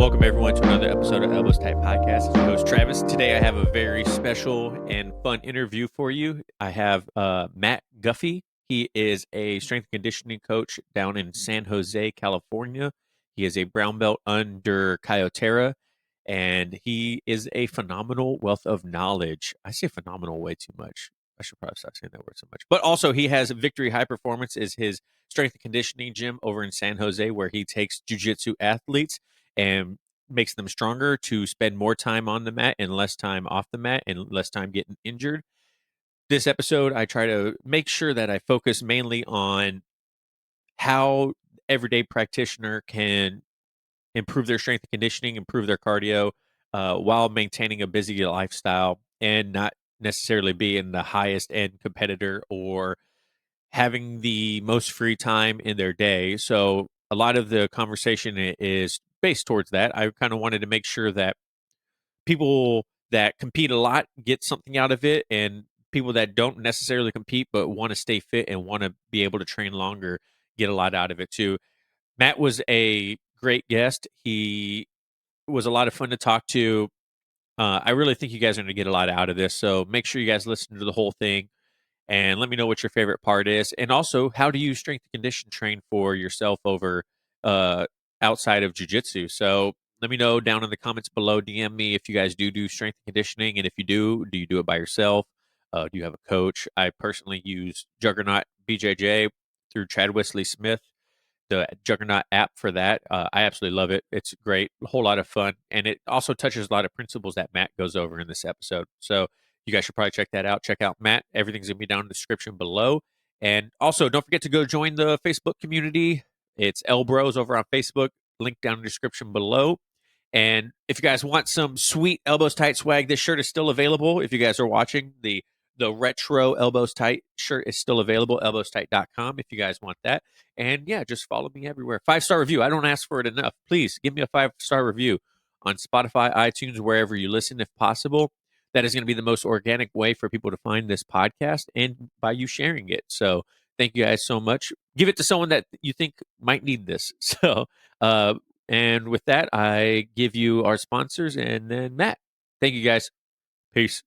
Welcome everyone to another episode of Elbows Tight Podcast. It's your host Travis. Today I have a very special and fun interview for you. I have Matt Guffey. He is a strength and conditioning coach down in San Jose, California. He is a brown belt under Kyotera, and he is a phenomenal wealth of knowledge. I say phenomenal way too much. I should probably stop saying that word so much. But also, he has Victory High Performance is his strength and conditioning gym over in San Jose, where he takes jiu-jitsu athletes and makes them stronger to spend more time on the mat and less time off the mat and less time getting injured. This episode, I try to make sure that I focus mainly on how everyday practitioner can improve their strength and conditioning, improve their cardio, while maintaining a busy lifestyle and not necessarily being the highest end competitor or having the most free time in their day. So a lot of the conversation is based towards that. I kind of wanted to make sure that people that compete a lot get something out of it, and people that don't necessarily compete but want to stay fit and want to be able to train longer get a lot out of it too. Matt was a great guest. He was a lot of fun to talk to. I really think you guys are going to get a lot out of this. So make sure you guys listen to the whole thing and let me know what your favorite part is. And also, how do you strength and condition train for yourself over outside of jiu-jitsu? So let me know down in the comments below. DM me if you guys do strength and conditioning. And if you do you do it by yourself? Do you have a coach? I personally use Juggernaut BJJ through Chad Wesley Smith, the Juggernaut app for that. I absolutely love it. It's great, a whole lot of fun, and it also touches a lot of principles that Matt goes over in this episode. So you guys should probably check that out. Check out Matt. Everything's going to be down in the description below. And also, don't forget to go join the Facebook community. It's L Bros over on Facebook. Link down in the description below. And if you guys want some sweet Elbows Tight swag, this shirt is still available. If you guys are watching, the retro Elbows Tight shirt is still available, elbowstight.com if you guys want that. And yeah, just follow me everywhere. 5-star review. I don't ask for it enough. Please give me a 5-star review on Spotify, iTunes, wherever you listen, if possible. That is going to be the most organic way for people to find this podcast, and by you sharing it. So thank you guys so much. Give it to someone that you think might need this. So, and with that, I give you our sponsors and then Matt. Thank you guys. Peace.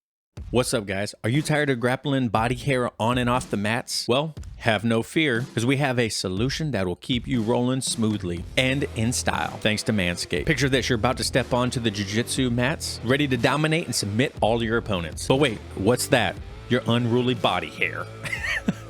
What's up, guys? Are you tired of grappling body hair on and off the mats? Well, have no fear, because we have a solution that will keep you rolling smoothly and in style, thanks to Manscaped. Picture this: you're about to step onto the jiu-jitsu mats, ready to dominate and submit all your opponents. But wait, what's that? Your unruly body hair.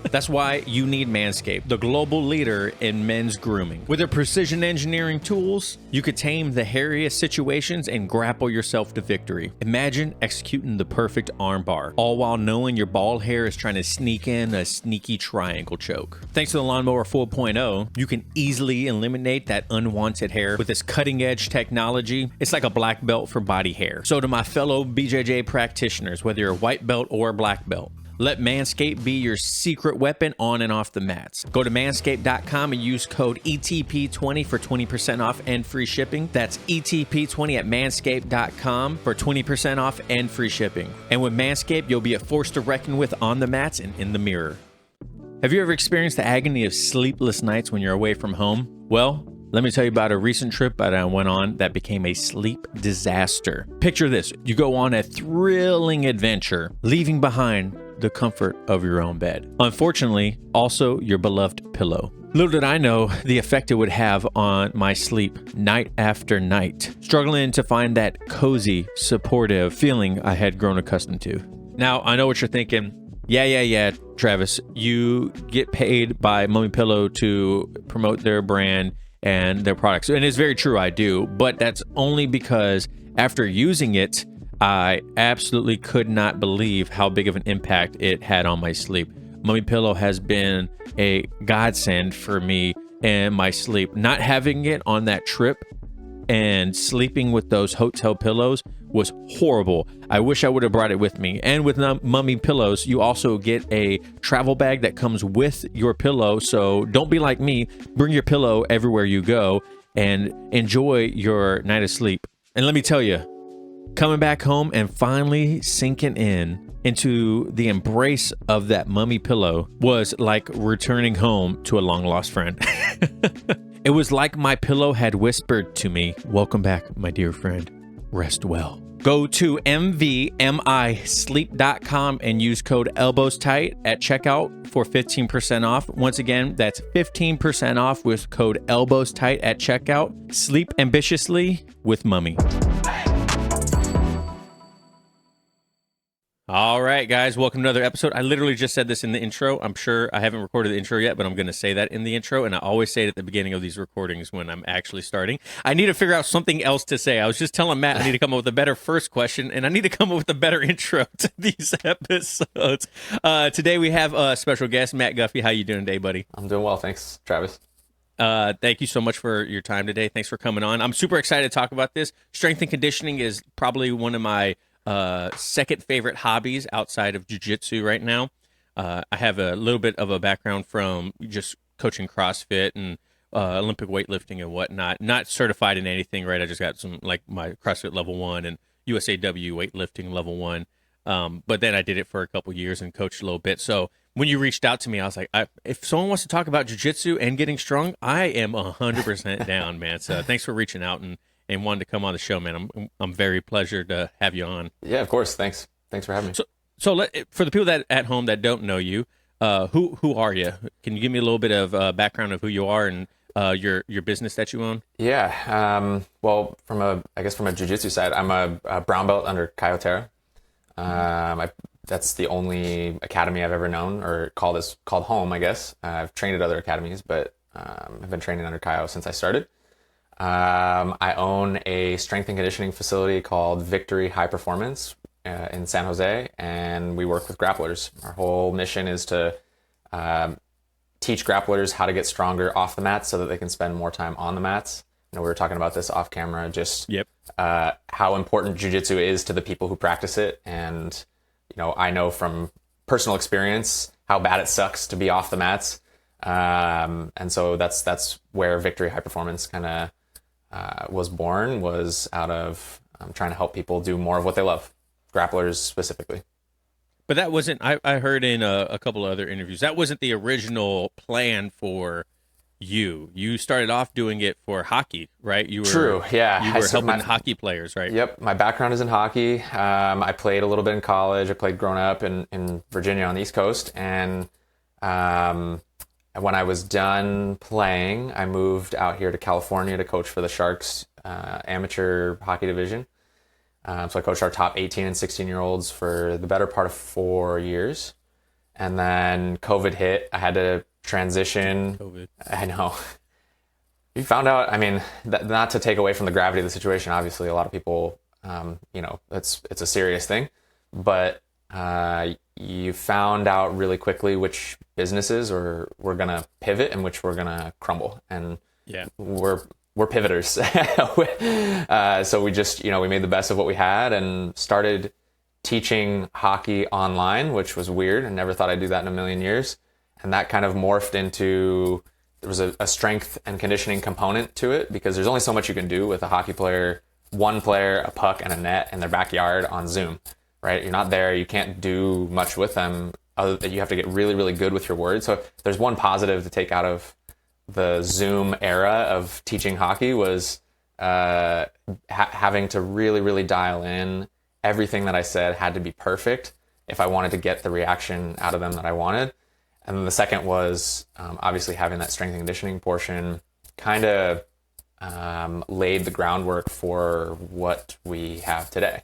That's why you need Manscaped, the global leader in men's grooming. With their precision engineering tools, you could tame the hairiest situations and grapple yourself to victory. Imagine executing the perfect armbar, all while knowing your bald hair is trying to sneak in a sneaky triangle choke. Thanks to the Lawnmower 4.0, you can easily eliminate that unwanted hair with this cutting-edge technology. It's like a black belt for body hair. So to my fellow BJJ practitioners, whether you're a white belt or a black belt, let Manscaped be your secret weapon on and off the mats. Go to manscaped.com and use code ETP20 for 20% off and free shipping. That's ETP20 at manscaped.com for 20% off and free shipping. And with Manscaped, you'll be a force to reckon with on the mats and in the mirror. Have you ever experienced the agony of sleepless nights when you're away from home? Well, let me tell you about a recent trip that I went on that became a sleep disaster. Picture this: you go on a thrilling adventure, leaving behind the comfort of your own bed. Unfortunately, also your beloved pillow. Little did I know the effect it would have on my sleep night after night, struggling to find that cozy, supportive feeling I had grown accustomed to. Now, I know what you're thinking. Yeah, Travis, you get paid by Mummy Pillow to promote their brand and their products. And it's very true, I do, but that's only because after using it, I absolutely could not believe how big of an impact it had on my sleep. Mummy Pillow has been a godsend for me and my sleep. Not having it on that trip and sleeping with those hotel pillows was horrible. I wish I would have brought it with me. And with Mummy Pillows, you also get a travel bag that comes with your pillow. So don't be like me. Bring your pillow everywhere you go and enjoy your night of sleep. And let me tell you, coming back home and finally sinking into the embrace of that Mummy Pillow was like returning home to a long lost friend. It was like my pillow had whispered to me, welcome back, my dear friend. Rest well. Go to mvmisleep.com and use code ElbowsTight at checkout for 15% off. Once again, that's 15% off with code ElbowsTight at checkout. Sleep ambitiously with Mummy. All right, guys, welcome to another episode. I literally just said this in the intro. I'm sure I haven't recorded the intro yet, but I'm going to say that in the intro, and I always say it at the beginning of these recordings when I'm actually starting. I need to figure out something else to say. I was just telling Matt I need to come up with a better first question, and I need to come up with a better intro to these episodes. Today we have a special guest, Matt Guffey. How you doing today, buddy? I'm doing well, thanks, Travis. Thank you so much for your time today. Thanks for coming on. I'm super excited to talk about this. Strength and conditioning is probably one of my second favorite hobbies outside of jiu-jitsu right now. I have a little bit of a background from just coaching CrossFit and Olympic weightlifting and whatnot. Not certified in anything, right? I just got some, like, my CrossFit level 1 and USAW weightlifting level 1. But then I did it for a couple years and coached a little bit. So when you reached out to me, I was like, if someone wants to talk about jiu-jitsu and getting strong, I am 100% down, man. So thanks for reaching out and wanted to come on the show, man. I'm very pleasured to have you on. Yeah, of course. Thanks for having me. So for the people that at home that don't know you, who are you? Can you give me a little bit of background of who you are and your business that you own? Yeah. Well, from a jiu-jitsu side, I'm a brown belt under Kyotera. That's the only academy I've ever known or called home, I guess. I've trained at other academies, but I've been training under Kyo since I started. I own a strength and conditioning facility called Victory High Performance in San Jose, and we work with grapplers. Our whole mission is to teach grapplers how to get stronger off the mats so that they can spend more time on the mats. You know, we were talking about this off camera, just how important jiu-jitsu is to the people who practice it. And, you know, I know from personal experience how bad it sucks to be off the mats. And so that's where Victory High Performance kind of was born, was out of trying to help people do more of what they love, grapplers specifically. But that wasn't, I heard in a couple of other interviews, that wasn't the original plan for you. You started off doing it for hockey, right? True, yeah. You were helping hockey players, right? Yep, my background is in hockey. I played a little bit in college. I played growing up in Virginia on the East Coast, and when I was done playing, I moved out here to California to coach for the Sharks amateur hockey division. So I coached our top 18 and 16-year-olds for the better part of 4 years. And then COVID hit. I had to transition. COVID. I know. You found out, I mean, not to take away from the gravity of the situation, obviously a lot of people, it's a serious thing. But you found out really quickly which businesses were going to pivot and which were going to crumble. And we're pivoters. So we just, we made the best of what we had and started teaching hockey online, which was weird. I never thought I'd do that in a million years. And that kind of morphed into, there was a strength and conditioning component to it, because there's only so much you can do with a hockey player, one player, a puck, and a net in their backyard on Zoom. Right? You're not there. You can't do much with them other than you have to get really, really good with your words. So there's one positive to take out of the Zoom era of teaching hockey was having to really, really dial in. Everything that I said had to be perfect if I wanted to get the reaction out of them that I wanted. And then the second was obviously having that strength and conditioning portion kind of laid the groundwork for what we have today.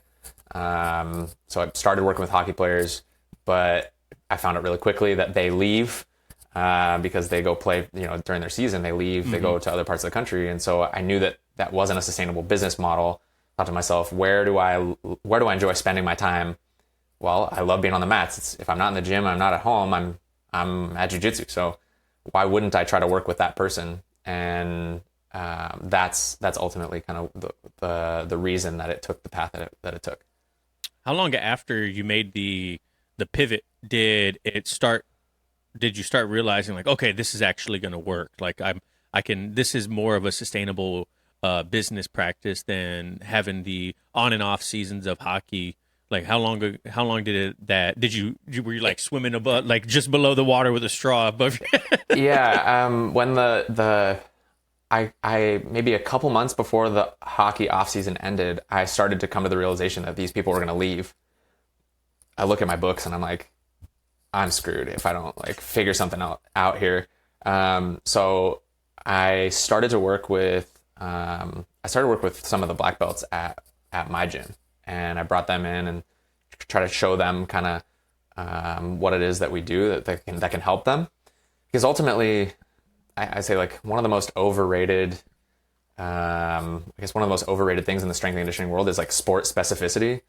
So I started working with hockey players, but I found out really quickly that they leave because they go play, during their season, they leave, they go to other parts of the country. And so I knew that wasn't a sustainable business model. I thought to myself, where do I enjoy spending my time? Well, I love being on the mats. If I'm not in the gym, I'm not at home, I'm at jiu-jitsu. So why wouldn't I try to work with that person? And that's ultimately kind of the reason that it took the path that it took. How long after you made the pivot did you start realizing, like, okay, this is actually going to work? Like this is more of a sustainable business practice than having the on and off seasons of hockey. Like how long did were you like swimming above, like just below the water with a straw above your head? Yeah. When I maybe a couple months before the hockey off season ended, I started to come to the realization that these people were going to leave. I look at my books and I'm like, I'm screwed if I don't like figure something out here. So I started to work with some of the black belts at my gym, and I brought them in and try to show them kind of what it is that we do that can help them. Because ultimately, I say like one of the most overrated, I guess one of the most overrated things in the strength and conditioning world is like sport specificity.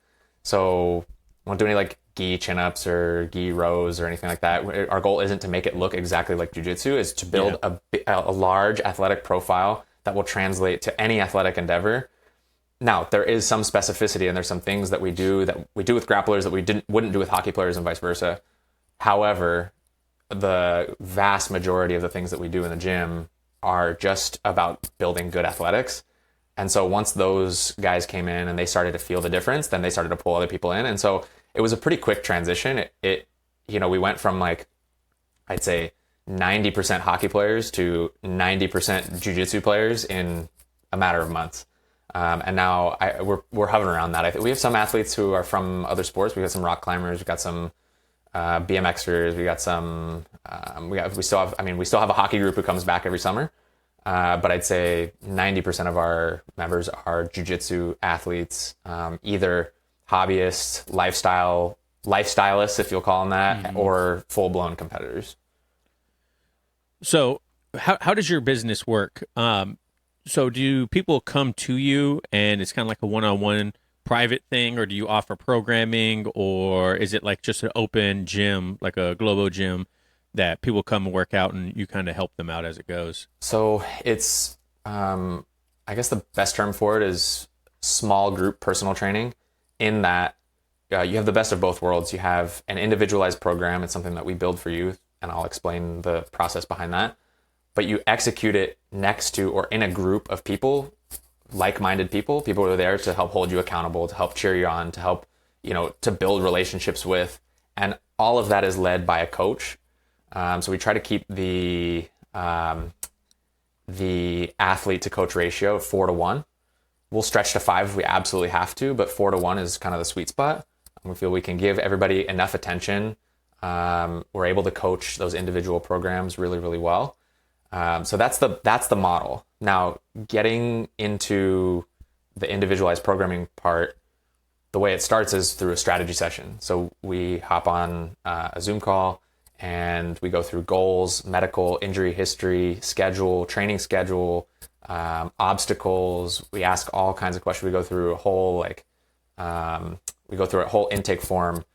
So I won't do any like gi chin-ups or gi rows or anything like that. Our goal isn't to make it look exactly like jiu-jitsu, is to build a large athletic profile that will translate to any athletic endeavor. Now, there is some specificity, and there's some things that we do with grapplers that we wouldn't do with hockey players and vice versa. However, the vast majority of the things that we do in the gym are just about building good athletics. And so once those guys came in and they started to feel the difference, then they started to pull other people in. And so it was a pretty quick transition. We went from like, I'd say 90% hockey players to 90% jiu-jitsu players in a matter of months. And now we're hovering around that. We have some athletes who are from other sports. We got some rock climbers. We got some BMXers. We got some. We still have a hockey group who comes back every summer. But I'd say 90% of our members are jiu-jitsu athletes, either hobbyists, lifestylists, if you'll call them that, or full-blown competitors. So how does your business work? So do people come to you and it's kind of like a one-on-one private thing, or do you offer programming, or is it like just an open gym, like a Globo gym that people come and work out and you kind of help them out as it goes? So it's, I guess the best term for it is small group personal training, in that you have the best of both worlds. You have an individualized program. It's something that we build for you, and I'll explain the process behind that. But you execute it next to or in a group of people, like-minded people who are there to help hold you accountable, to help cheer you on, to help, to build relationships with. And all of that is led by a coach. So we try to keep the athlete to coach ratio 4-1. We'll stretch to 5 if we absolutely have to, but 4-1 is kind of the sweet spot. And we feel we can give everybody enough attention. We're able to coach those individual programs really, really well. So that's the model. Now, getting into the individualized programming part, the way it starts is through a strategy session. So we hop on a Zoom call and we go through goals, medical, injury history, schedule, training schedule, obstacles. We ask all kinds of questions. We go through a whole intake form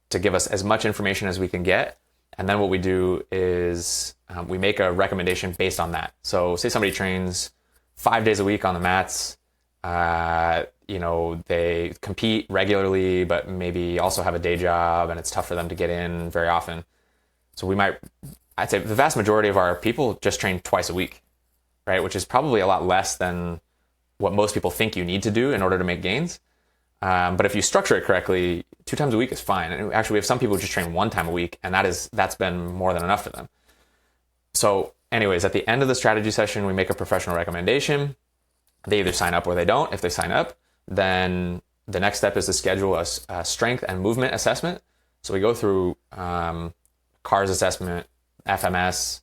to give us as much information as we can get. And then what we do is we make a recommendation based on that. So say somebody trains 5 days a week on the mats, they compete regularly, but maybe also have a day job and it's tough for them to get in very often. So I'd say the vast majority of our people just train twice a week, right? Which is probably a lot less than what most people think you need to do in order to make gains. But if you structure it correctly, 2 times a week is fine. And actually, we have some people who just train 1 time a week, and that's been more than enough for them. So anyways, at the end of the strategy session, we make a professional recommendation. They either sign up or they don't. If they sign up, then the next step is to schedule a strength and movement assessment. So we go through CARS assessment, FMS.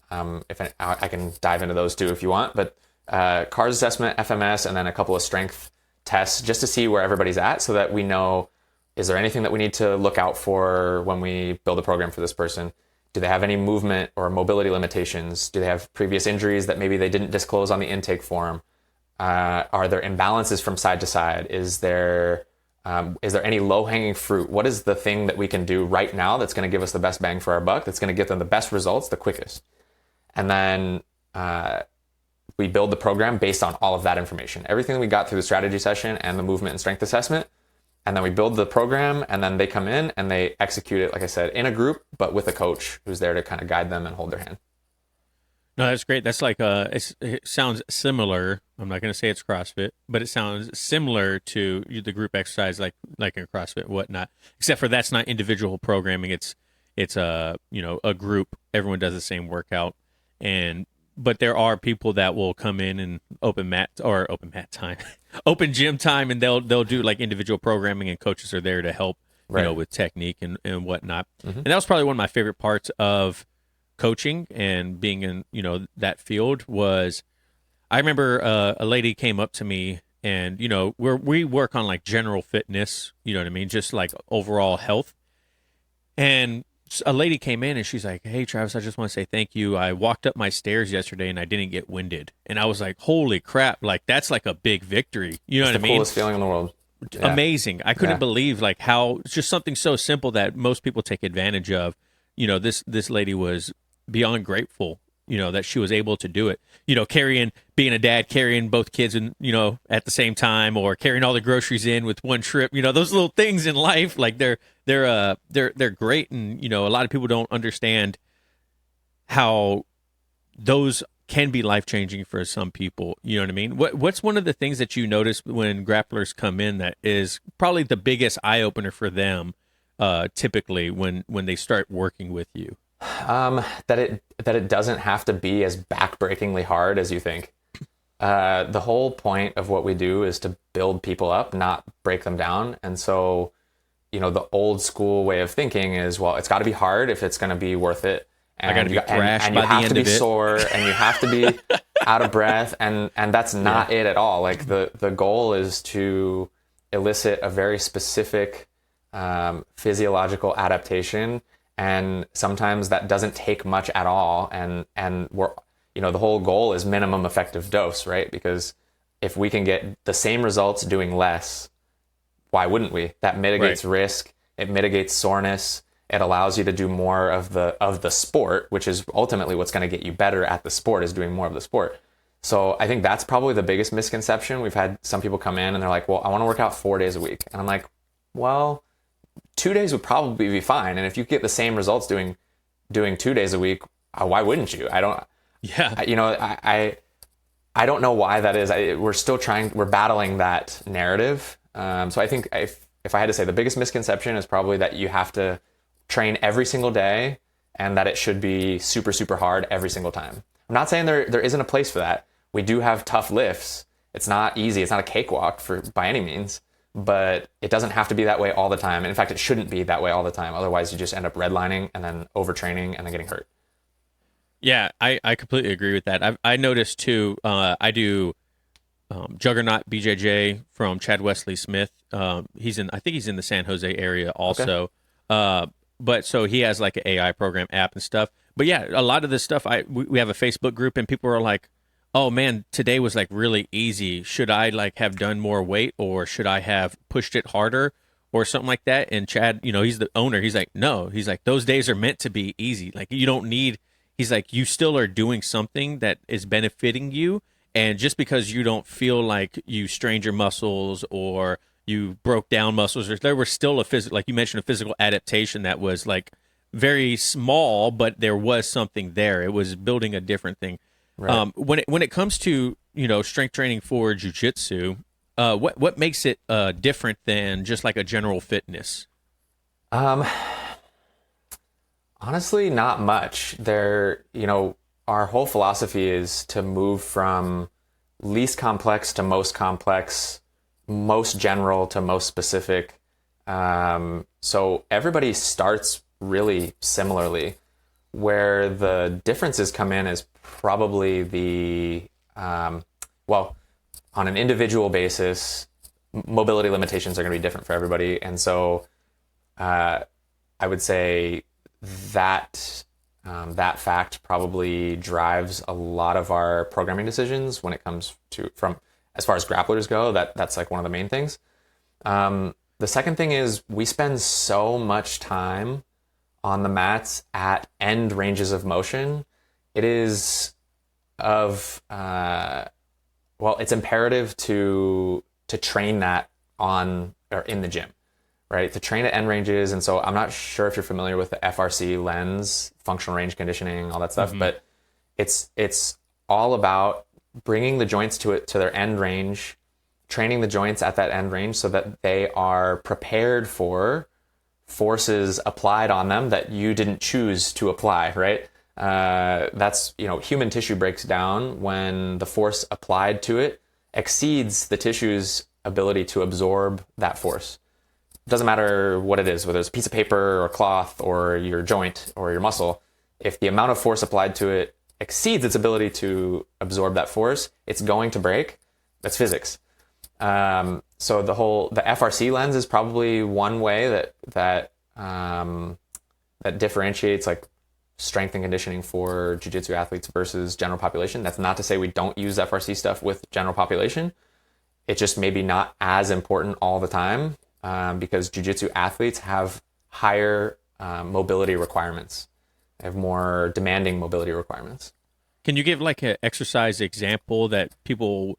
I can dive into those too if you want, but CARS assessment, FMS, and then a couple of strength tests just to see where everybody's at, so that we know, is there anything that we need to look out for when we build a program for this person? Do they have any movement or mobility limitations? Do they have previous injuries that maybe they didn't disclose on the intake form? Are there imbalances from side to side? Is there any low-hanging fruit? What is the thing that we can do right now that's going to give us the best bang for our buck, that's going to get them the best results the quickest? And then we build the program based on all of that information, everything that we got through the strategy session and the movement and strength assessment. And then we build the program, and then they come in and they execute it, like I said, in a group, but with a coach who's there to kind of guide them and hold their hand. No, that's great. That's like it sounds similar. I'm not going to say it's CrossFit, but it sounds similar to the group exercise, like in CrossFit and whatnot. Except for that's not individual programming. It's a group. Everyone does the same workout, and but there are people that will come in and open mat time, open gym time, and they'll do like individual programming, and coaches are there to help, Right. with technique and whatnot. And that was probably one of my favorite parts of coaching and being in, that field was, I remember a lady came up to me and, we work on like general fitness, you know what I mean? Just like overall health. And a lady came in and she's like, "Hey, Travis, I just want to say thank you. I walked up my stairs yesterday and I didn't get winded." And I was like, "Holy crap. Like that's like a big victory." You know what I The mean? coolest feeling in the world. Yeah. Amazing. I couldn't believe like how it's just something so simple that most people take advantage of. This lady was beyond grateful, that she was able to do it. Being a dad, carrying both kids and, at the same time, or carrying all the groceries in with one trip, those little things in life, like they're great. And, a lot of people don't understand how those can be life-changing for some people. You know what I mean? What's one of the things that you notice when grapplers come in that is probably the biggest eye-opener for them, typically when they start working with you? That it doesn't have to be as backbreakingly hard as you think. The whole point of what we do is to build people up, not break them down. And so, the old school way of thinking is, well, it's got to be hard if it's going to be worth it. And I got to be thrashed and by you the have end to of be it. sore, and you have to be out of breath, and that's not it at all. Like the goal is to elicit a very specific physiological adaptation, and sometimes that doesn't take much at all. And we're the whole goal is minimum effective dose, right? Because if we can get the same results doing less, why wouldn't we? That mitigates risk. It mitigates soreness. It allows you to do more of the sport, which is ultimately what's going to get you better at the sport, is doing more of the sport. So I think that's probably the biggest misconception. We've had some people come in and they're like, "Well, I want to work out 4 days a week." And I'm like, "Well, 2 days would probably be fine. And if you get the same results doing 2 days a week, why wouldn't you?" I don't. Yeah. I don't know why that is. We're battling that narrative. So I think if I had to say, the biggest misconception is probably that you have to train every single day and that it should be super, super hard every single time. I'm not saying there isn't a place for that. We do have tough lifts. It's not easy. It's not a cakewalk by any means, but it doesn't have to be that way all the time. And in fact, it shouldn't be that way all the time. Otherwise you just end up redlining and then overtraining and then getting hurt. Yeah, I completely agree with that. I noticed too, I do Juggernaut BJJ from Chad Wesley Smith. I think he's in the San Jose area also. Okay. But so he has like an AI program app and stuff. But yeah, a lot of this stuff, we have a Facebook group and people are like, "Oh man, today was like really easy. Should I like have done more weight, or should I have pushed it harder or something like that?" And Chad, he's the owner. He's like, "No," he's like, "Those days are meant to be easy. Like you don't need," he's like, "You still are doing something that is benefiting you. And just because you don't feel like you strained your muscles or you broke down muscles, there was still like you mentioned, a physical adaptation that was like very small, but there was something there. It was building a different thing." Right. When it comes to strength training for jiu-jitsu, what makes it different than just like a general fitness? Honestly, not much. Our whole philosophy is to move from least complex to most complex, most general to most specific. So everybody starts really similarly. Where the differences come in is probably on an individual basis, mobility limitations are going to be different for everybody. And so I would say that fact probably drives a lot of our programming decisions when it comes to, from as far as grapplers go. That's like one of the main things. The second thing is we spend so much time on the mats at end ranges of motion. It is it's imperative to train that on or in the gym, right? To train at end ranges. And so I'm not sure if you're familiar with the FRC lens, functional range conditioning, all that stuff, but it's all about bringing the joints to their end range, training the joints at that end range so that they are prepared for forces applied on them that you didn't choose to apply, right? That's, human tissue breaks down when the force applied to it exceeds the tissue's ability to absorb that force. It doesn't matter what it is, whether it's a piece of paper or cloth or your joint or your muscle. If the amount of force applied to it exceeds its ability to absorb that force, it's going to break. That's physics. So the FRC lens is probably one way that differentiates like strength and conditioning for jiu-jitsu athletes versus general population. That's not to say we don't use FRC stuff with general population. It's just maybe not as important all the time, because jiu-jitsu athletes have higher mobility requirements. They have more demanding mobility requirements. Can you give like an exercise example that people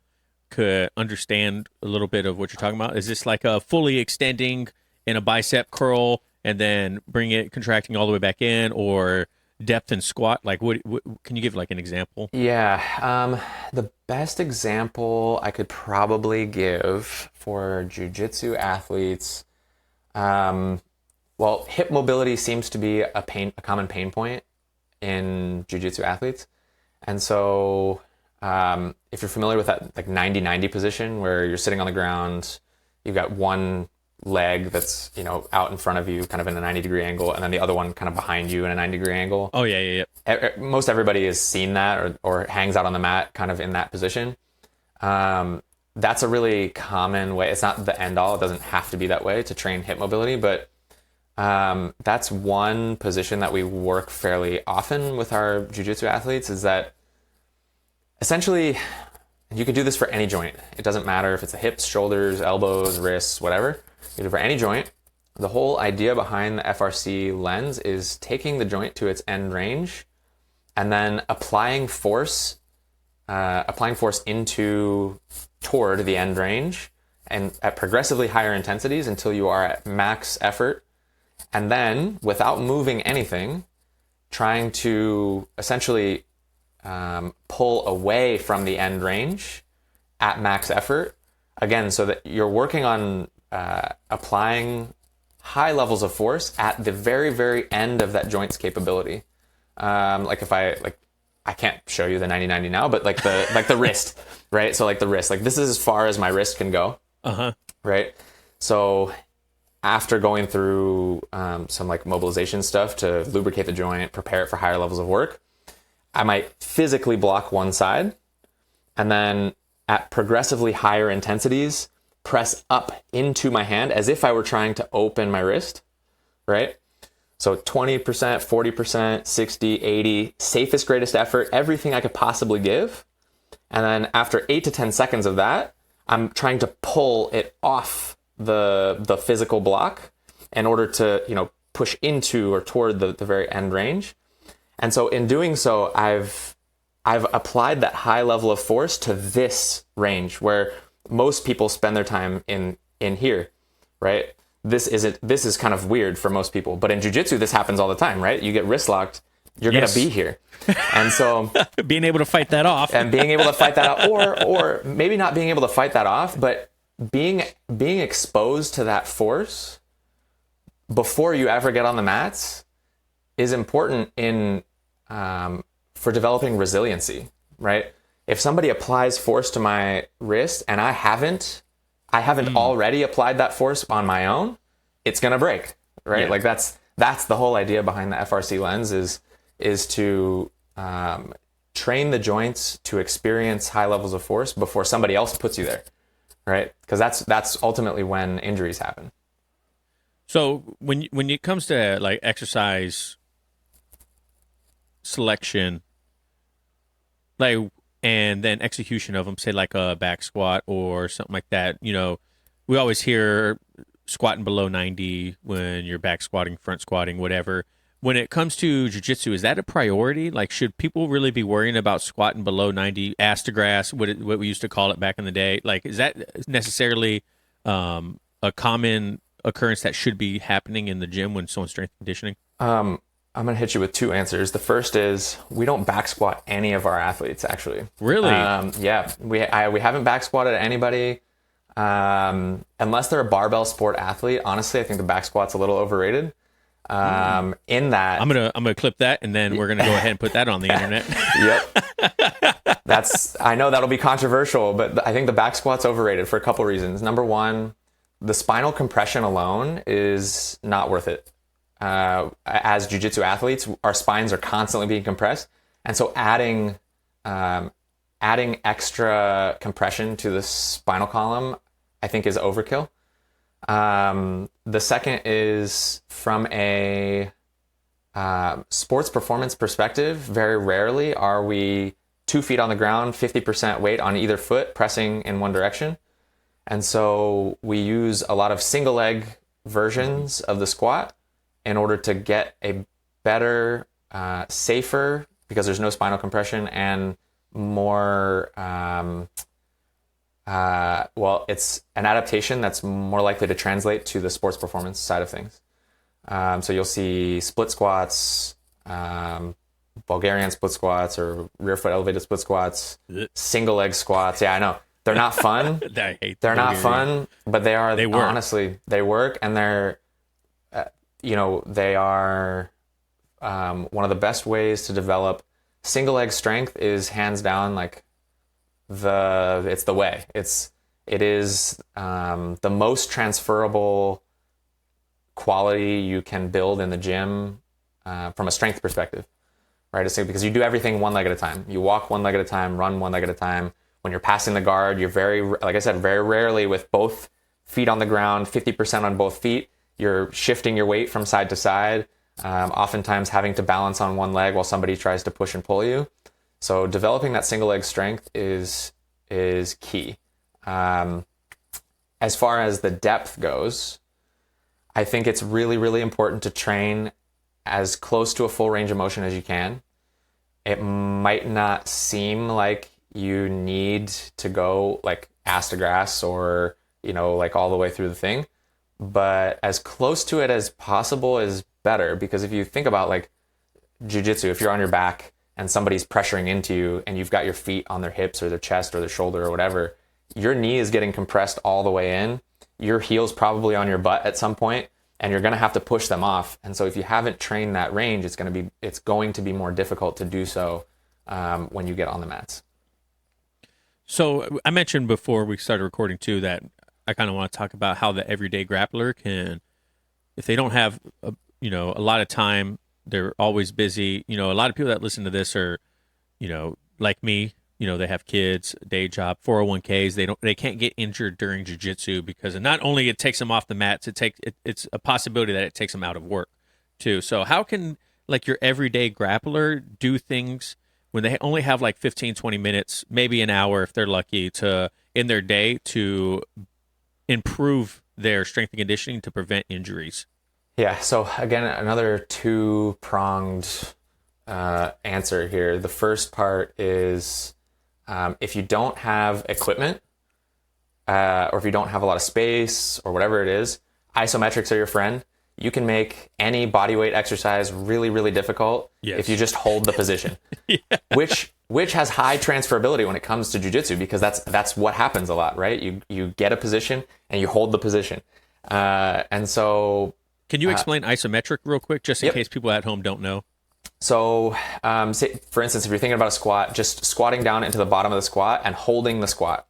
could understand a little bit of what you're talking about? Is this like a fully extending in a bicep curl and then bring it contracting all the way back in, or depth and squat? Like what can you give like an example? Yeah. The best example I could probably give for jiu-jitsu athletes, well, hip mobility seems to be a common pain point in jiu-jitsu athletes. And so if you're familiar with that like 90-90 position where you're sitting on the ground, you've got one leg that's, out in front of you kind of in a 90-degree angle, and then the other one kind of behind you in a 90-degree angle. Oh, yeah. Most everybody has seen that or hangs out on the mat kind of in that position. That's a really common way. It's not the end all. It doesn't have to be that way to train hip mobility, but that's one position that we work fairly often with our jiu-jitsu athletes, is that essentially you could do this for any joint. It doesn't matter if it's the hips, shoulders, elbows, wrists, whatever. You can do it for any joint. The whole idea behind the FRC lens is taking the joint to its end range and then applying force toward the end range and at progressively higher intensities until you are at max effort. And then, without moving anything, trying to essentially pull away from the end range at max effort. Again, so that you're working on applying high levels of force at the very, very end of that joint's capability. I can't show you the 90-90 now, but like the wrist, right? So like the wrist, like this is as far as my wrist can go. Right? So after going through some like mobilization stuff to lubricate the joint, prepare it for higher levels of work, I might physically block one side and then at progressively higher intensities, press up into my hand as if I were trying to open my wrist, right? So 20%, 40%, 60, 80, safest, greatest effort, everything I could possibly give. And then after 8 to 10 seconds of that, I'm trying to pull it off the physical block in order to, push into or toward the very end range. And so in doing so, I've applied that high level of force to this range where most people spend their time in here, right? This is kind of weird for most people, but in jiu-jitsu, this happens all the time, right? You get wrist locked, you're going to be here. And so being able to fight that off and being able to fight that off, or maybe not being able to fight that off, but being exposed to that force before you ever get on the mats is important for developing resiliency, right? If somebody applies force to my wrist and I haven't already applied that force on my own, it's going to break, right? Yeah. Like that's the whole idea behind the FRC lens is to train the joints to experience high levels of force before somebody else puts you there, right? Because that's ultimately when injuries happen. So when it comes to like exercise selection, like, and then execution of them, say like a back squat or something like that, we always hear squatting below 90 when you're back squatting, front squatting, whatever. When it comes to jiu-jitsu, is that a priority? Like, should people really be worrying about squatting below 90, ass to grass, what we used to call it back in the day? Like, is that necessarily a common occurrence that should be happening in the gym when someone's strength conditioning? I'm going to hit you with two answers. The first is we don't back squat any of our athletes, actually. Really? Yeah. We haven't back squatted anybody. Unless they're a barbell sport athlete, honestly, I think the back squat's a little overrated. In that, I'm gonna clip that, and then we're gonna go ahead and put that on the internet. Yep. I know that'll be controversial, but I think the back squat's overrated for a couple reasons. Number one, the spinal compression alone is not worth it. As jiu-jitsu athletes, our spines are constantly being compressed. And so adding extra compression to the spinal column, I think, is overkill. The second is from a sports performance perspective, very rarely are we 2 feet on the ground, 50% weight on either foot, pressing in one direction. And so we use a lot of single leg versions of the squat in order to get a better, safer, because there's no spinal compression, and more, it's an adaptation that's more likely to translate to the sports performance side of things. So you'll see split squats, Bulgarian split squats, or rear foot elevated split squats, single leg squats. Yeah, I know. They're not fun. They're not fun, but they are. They work. Honestly, they work, and they're, they are one of the best ways to develop single leg strength. Is hands down like it's the way. It is the most transferable quality you can build in the gym from a strength perspective, right? Because you do everything one leg at a time. You walk one leg at a time, run one leg at a time. When you're passing the guard, you're like I said, very rarely with both feet on the ground, 50% on both feet. You're shifting your weight from side to side, oftentimes having to balance on one leg while somebody tries to push and pull you. So developing that single leg strength is key. As far as the depth goes, I think it's really, really important to train as close to a full range of motion as you can. It might not seem like you need to go like ass to grass or, like all the way through the thing, but as close to it as possible is better. Because if you think about like jiu-jitsu, if you're on your back and somebody's pressuring into you and you've got your feet on their hips or their chest or their shoulder or whatever, your knee is getting compressed all the way in. Your heel's probably on your butt at some point, and you're going to have to push them off. And so if you haven't trained that range, it's going to be more difficult to do so when you get on the mats. So I mentioned before we started recording too that I kind of want to talk about how the everyday grappler can, if they don't have a lot of time, they're always busy. A lot of people that listen to this are, like me. They have kids, day job, 401ks. They can't get injured during jiu-jitsu because not only it takes them off the mats, it's a possibility that it takes them out of work too. So how can like your everyday grappler do things when they only have like 15, 20 minutes, maybe an hour if they're lucky in their day to improve their strength and conditioning to prevent injuries? Yeah. So again, another two-pronged answer here. The first part is, if you don't have equipment, or if you don't have a lot of space or whatever it is, isometrics are your friend. You can make any bodyweight exercise really, really difficult if you just hold the position, which has high transferability when it comes to jiu-jitsu, because that's what happens a lot, right? You get a position and you hold the position. And so... Can you explain isometric real quick, just in case people at home don't know? So, say, for instance, if you're thinking about a squat, just squatting down into the bottom of the squat and holding the squat.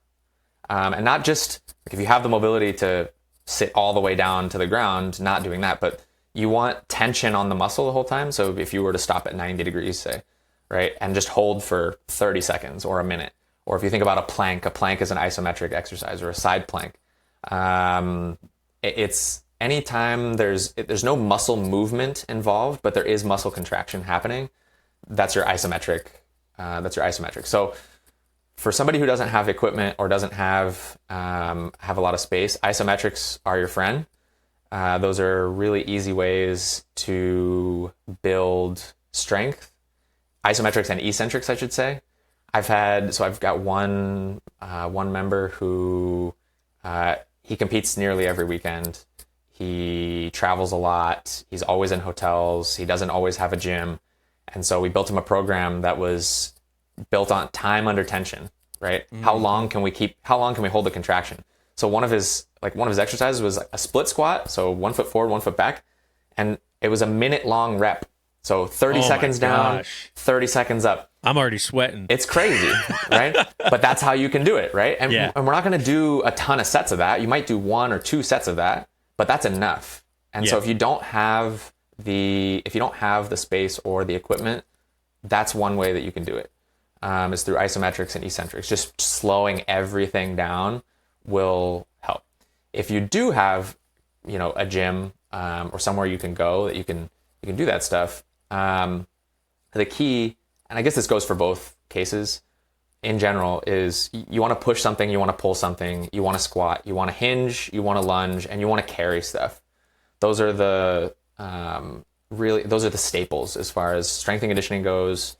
And not just, like, if you have the mobility to sit all the way down to the ground, not doing that, but you want tension on the muscle the whole time. So if you were to stop at 90 degrees, say, right, and just hold for 30 seconds or a minute. Or if you think about a plank is an isometric exercise, or a side plank. It's anytime there's no muscle movement involved, but there is muscle contraction happening, that's your isometric. So for somebody who doesn't have equipment or doesn't have a lot of space, isometrics are your friend. Those are really easy ways to build strength. Isometrics and eccentrics, I should say. I've got one member who he competes nearly every weekend. He travels a lot. He's always in hotels. He doesn't always have a gym. And so we built him a program that was built on time under tension, right? Mm-hmm. How long can we hold the contraction? So one of his exercises was a split squat. So 1 foot forward, 1 foot back. And It was a minute long rep. So 30 seconds down, 30 seconds up. I'm already sweating. It's crazy, right? But that's how you can do it, right? And we're not going to do a ton of sets of that. You might do 1 or 2 sets of that, but that's enough. And so if you don't have the space or the equipment, that's one way that you can do it. Is through isometrics and eccentrics. Just slowing everything down will help. If you do have, a gym or somewhere you can go that you can do that stuff. The key, and I guess this goes for both cases in general, is you want to push something, you want to pull something, you want to squat, you want to hinge, you want to lunge, and you want to carry stuff. Those are the staples as far as strength and conditioning goes.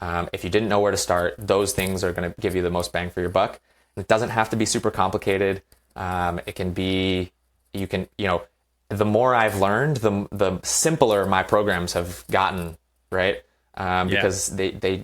If you didn't know where to start, those things are going to give you the most bang for your buck. It doesn't have to be super complicated. It can be, the more I've learned, the simpler my programs have gotten, right? Because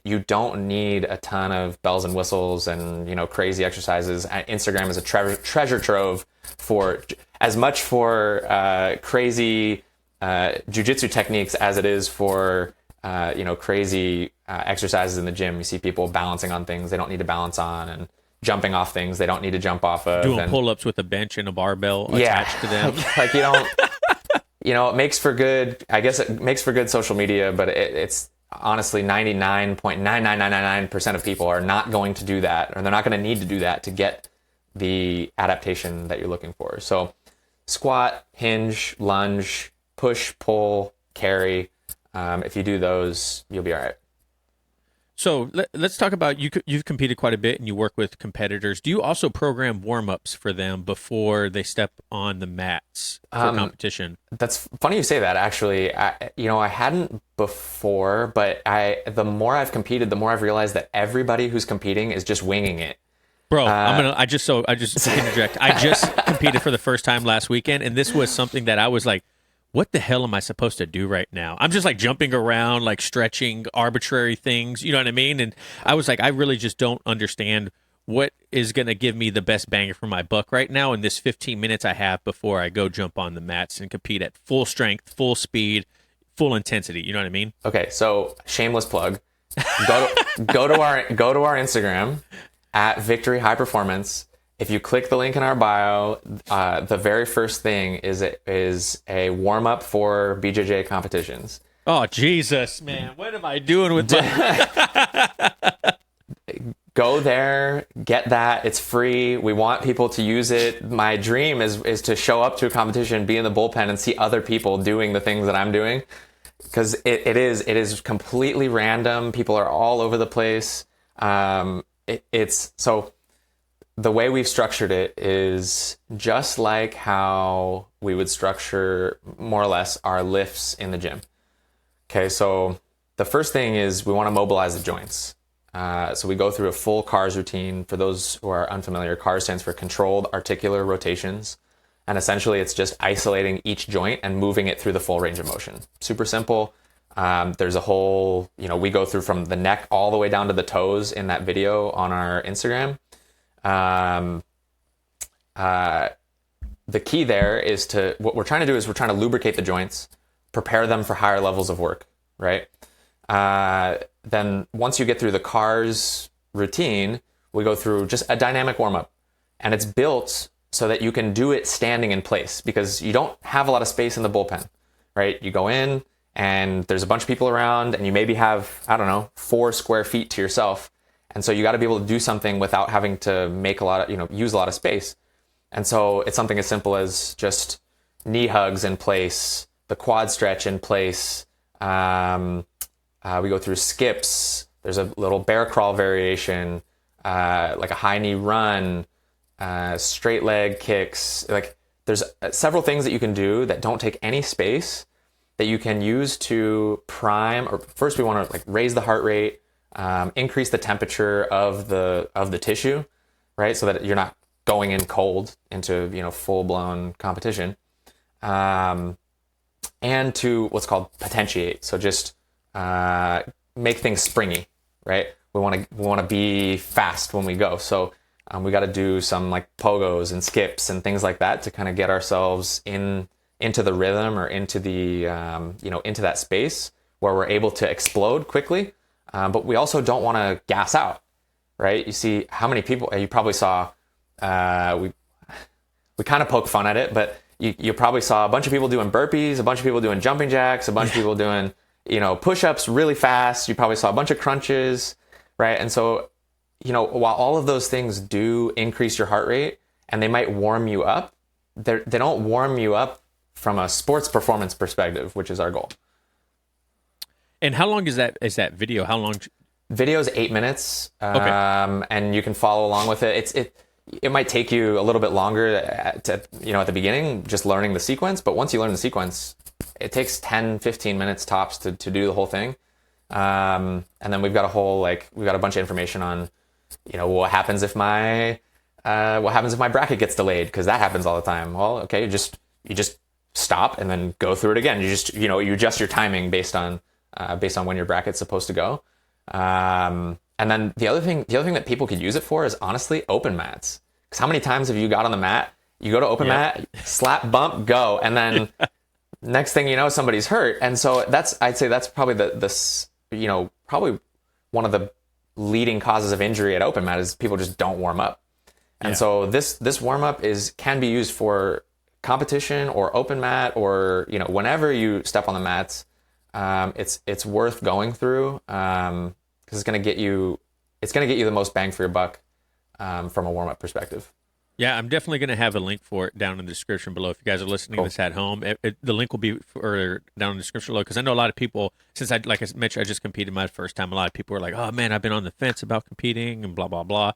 you don't need a ton of bells and whistles and, crazy exercises. Instagram is a treasure trove for as much for crazy jiu-jitsu techniques as it is for, crazy exercises in the gym. You see people balancing on things they don't need to balance on, and jumping off things they don't need to jump off of. Doing pull-ups with a bench and a barbell attached to them. Like you don't, it makes for good, I guess it makes for good social media, but it's honestly 99.99999% of people are not going to do that, or they're not going to need to do that to get the adaptation that you're looking for. So squat, hinge, lunge, push, pull, carry. If you do those, you'll be all right. So let's talk about, you've competed quite a bit and you work with competitors. Do you also program warm-ups for them before they step on the mats for competition? That's funny you say that, actually. I hadn't before, but the more I've competed, the more I've realized that everybody who's competing is just winging it. Bro, I just interject. I just competed for the first time last weekend, and this was something that I was like, what the hell am I supposed to do right now? I'm just like jumping around, like stretching arbitrary things, you know what I mean? And I was like, I really just don't understand what is going to give me the best banger for my buck right now in this 15 minutes I have before I go jump on the mats and compete at full strength, full speed, full intensity. You know what I mean? Okay, so shameless plug. Go to our Instagram at Victory High Performance. If you click the link in our bio, the very first thing is a warm up for BJJ competitions. Oh, Jesus, man. What am I doing with my... Go there, get that. It's free. We want people to use it. My dream is to show up to a competition, be in the bullpen, and see other people doing the things that I'm doing. Because it is completely random. People are all over the place. So the way we've structured it is just like how we would structure more or less our lifts in the gym. Okay, so the first thing is we want to mobilize the joints. So we go through a full CARS routine. For those who are unfamiliar, CARS stands for controlled articular rotations. And essentially it's just isolating each joint and moving it through the full range of motion. Super simple. There's a whole, we go through from the neck all the way down to the toes in that video on our Instagram. The key there is what we're trying to do is we're trying to lubricate the joints, prepare them for higher levels of work, right? Then once you get through the CARS routine, we go through just a dynamic warm-up, and it's built so that you can do it standing in place, because you don't have a lot of space in the bullpen, right? You go in and there's a bunch of people around, and you maybe have, 4 square feet to yourself. And so you got to be able to do something without having to make use a lot of space. And so it's something as simple as just knee hugs in place, the quad stretch in place. We go through skips. There's a little bear crawl variation, like a high knee run, straight leg kicks. Like there's several things that you can do that don't take any space that you can use to prime. Or first we want to raise the heart rate, increase the temperature of the tissue, right? So that you're not going in cold into full blown competition, and to what's called potentiate. So just make things springy, right? We want to be fast when we go. So we got to do some pogos and skips and things like that to kind of get ourselves in into the rhythm or into the, into that space where we're able to explode quickly. But we also don't want to gas out, right? You see how many people, you probably saw, we kind of poke fun at it, but you probably saw a bunch of people doing burpees, a bunch of people doing jumping jacks, a bunch of people doing, push-ups really fast. You probably saw a bunch of crunches, right? And so, while all of those things do increase your heart rate and they might warm you up, they don't warm you up from a sports performance perspective, which is our goal. And how long is that video? How long? Video is 8 minutes, Okay. and you can follow along with it. It might take you a little bit longer at the beginning, just learning the sequence. But once you learn the sequence, it takes 10, 15 minutes tops to do the whole thing. And then we've got a bunch of information on, what happens if my bracket gets delayed, because that happens all the time. Well, okay, you just stop and then go through it again. You adjust your timing based on when your bracket's supposed to go. And then the other thing that people could use it for is honestly open mats. Because how many times have you got on the mat, you go to open mat, slap, bump, go, and then next thing you know, somebody's hurt. And so I'd say that's probably probably one of the leading causes of injury at open mat is people just don't warm up. And so this warm up can be used for competition or open mat or, whenever you step on the mats, it's worth going through, because it's going to get you the most bang for your buck, from a warm-up perspective. Yeah, I'm definitely going to have a link for it down in the description below. If you guys are listening to this at home, the link will be down in the description below, because I know a lot of people, since like I mentioned, I just competed my first time, a lot of people were like, oh man, I've been on the fence about competing and blah, blah, blah.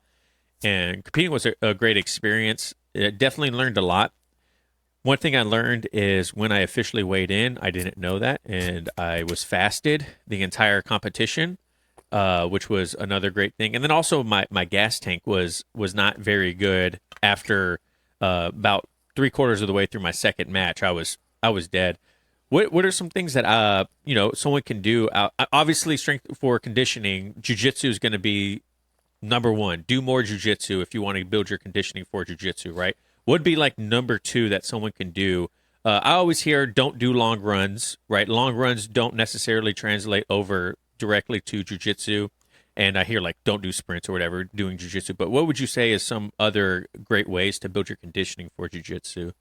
And competing was a great experience. It definitely learned a lot. One thing I learned is when I officially weighed in, I didn't know that, and I was fasted the entire competition. Which was another great thing. And then also my gas tank was not very good after about 3/4 of the way through my second match. I was dead. What are some things that someone can do? Obviously, strength for conditioning, jiu-jitsu is going to be number one. Do more jiu-jitsu if you want to build your conditioning for jiu-jitsu, right? What would be like number two that someone can do? I always hear don't do long runs, right? Long runs don't necessarily translate over directly to jiu-jitsu, and I hear like don't do sprints or whatever doing jiu-jitsu. But what would you say is some other great ways to build your conditioning for jiu-jitsu?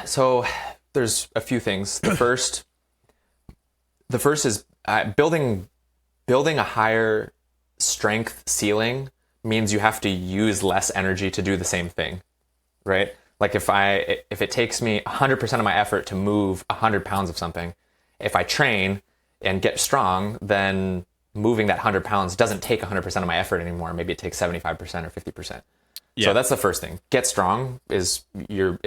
So there's a few things. The first is building a higher strength ceiling means you have to use less energy to do the same thing, right? Like if it takes me 100% of my effort to move 100 pounds of something, if I train and get strong, then moving that 100 pounds doesn't take 100% of my effort anymore. Maybe it takes 75% or 50%. Yeah. So that's the first thing. Get strong is your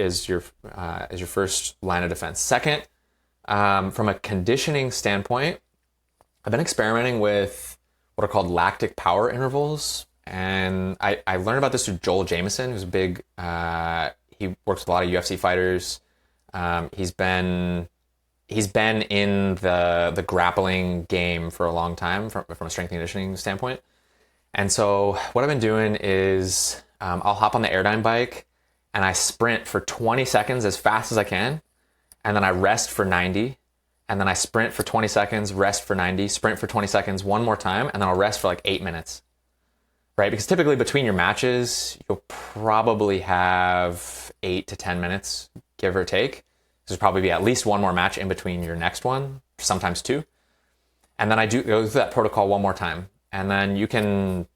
first line of defense. Second, from a conditioning standpoint, I've been experimenting with what are called lactic power intervals, and I learned about this through Joel Jameson, who's a big. He works with a lot of UFC fighters. He's been in the grappling game for a long time from a strength and conditioning standpoint. And so what I've been doing is I'll hop on the Airdyne bike and I sprint for 20 seconds as fast as I can. And then I rest for 90. And then I sprint for 20 seconds, rest for 90, sprint for 20 seconds one more time. And then I'll rest for like 8 minutes, right? Because typically between your matches, you'll probably have 8 to 10 minutes, give or take. There's probably be at least one more match in between your next one, sometimes two. And then I do go through that protocol one more time. And then you can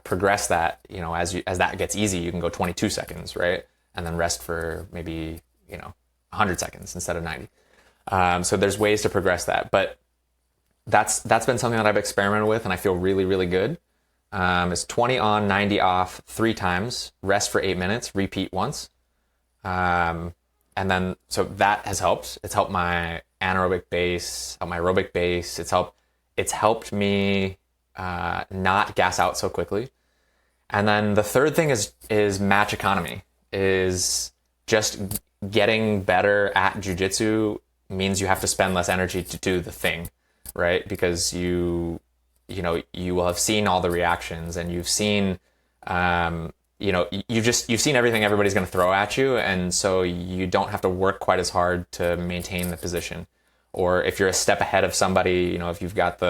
progress that, as that gets easy, you can go 22 seconds, right? And then rest for maybe, 100 seconds instead of 90. So there's ways to progress that. But that's been something that I've experimented with and I feel really, really good. It's 20 on, 90 off 3 times, rest for 8 minutes, repeat once. And then, so that has helped. It's helped my anaerobic base, helped my aerobic base. It's helped me not gas out so quickly. And then the third thing is match economy, is just getting better at jiu-jitsu means you have to spend less energy to do the thing, right? Because you will have seen all the reactions and you've seen, you've seen everything everybody's going to throw at you, and so you don't have to work quite as hard to maintain the position. Or if you're a step ahead of somebody, if you've got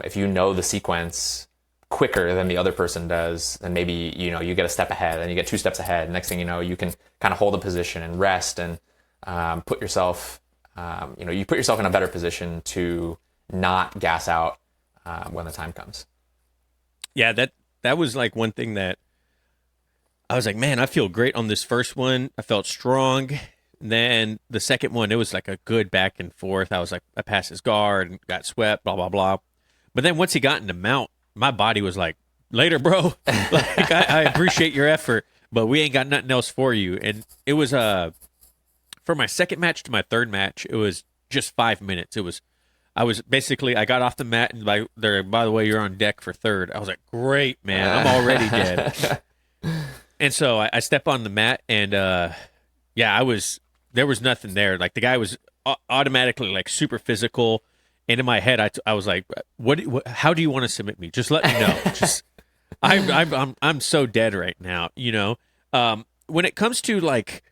if you know the sequence quicker than the other person does, then maybe you get a step ahead, and you get 2 steps ahead. Next thing you know, you can kind of hold a position and rest and put yourself you put yourself in a better position to not gas out when the time comes. Yeah, that was like one thing that I was like, man, I feel great on this first one. I felt strong. Then the second one, it was like a good back and forth. I was like, I passed his guard and got swept, blah, blah, blah. But then once he got in the mount, my body was like, later, bro. Like, I appreciate your effort, but we ain't got nothing else for you. And it was for my second match to my third match, it was just 5 minutes. I got off the mat and by the way, you're on deck for third. I was like, great, man. I'm already dead. And so I step on the mat and there was nothing there. Like the guy was automatically like super physical. And in my head, I was like, how do you want to submit me? Just let me know. Just I'm so dead right now. When it comes to like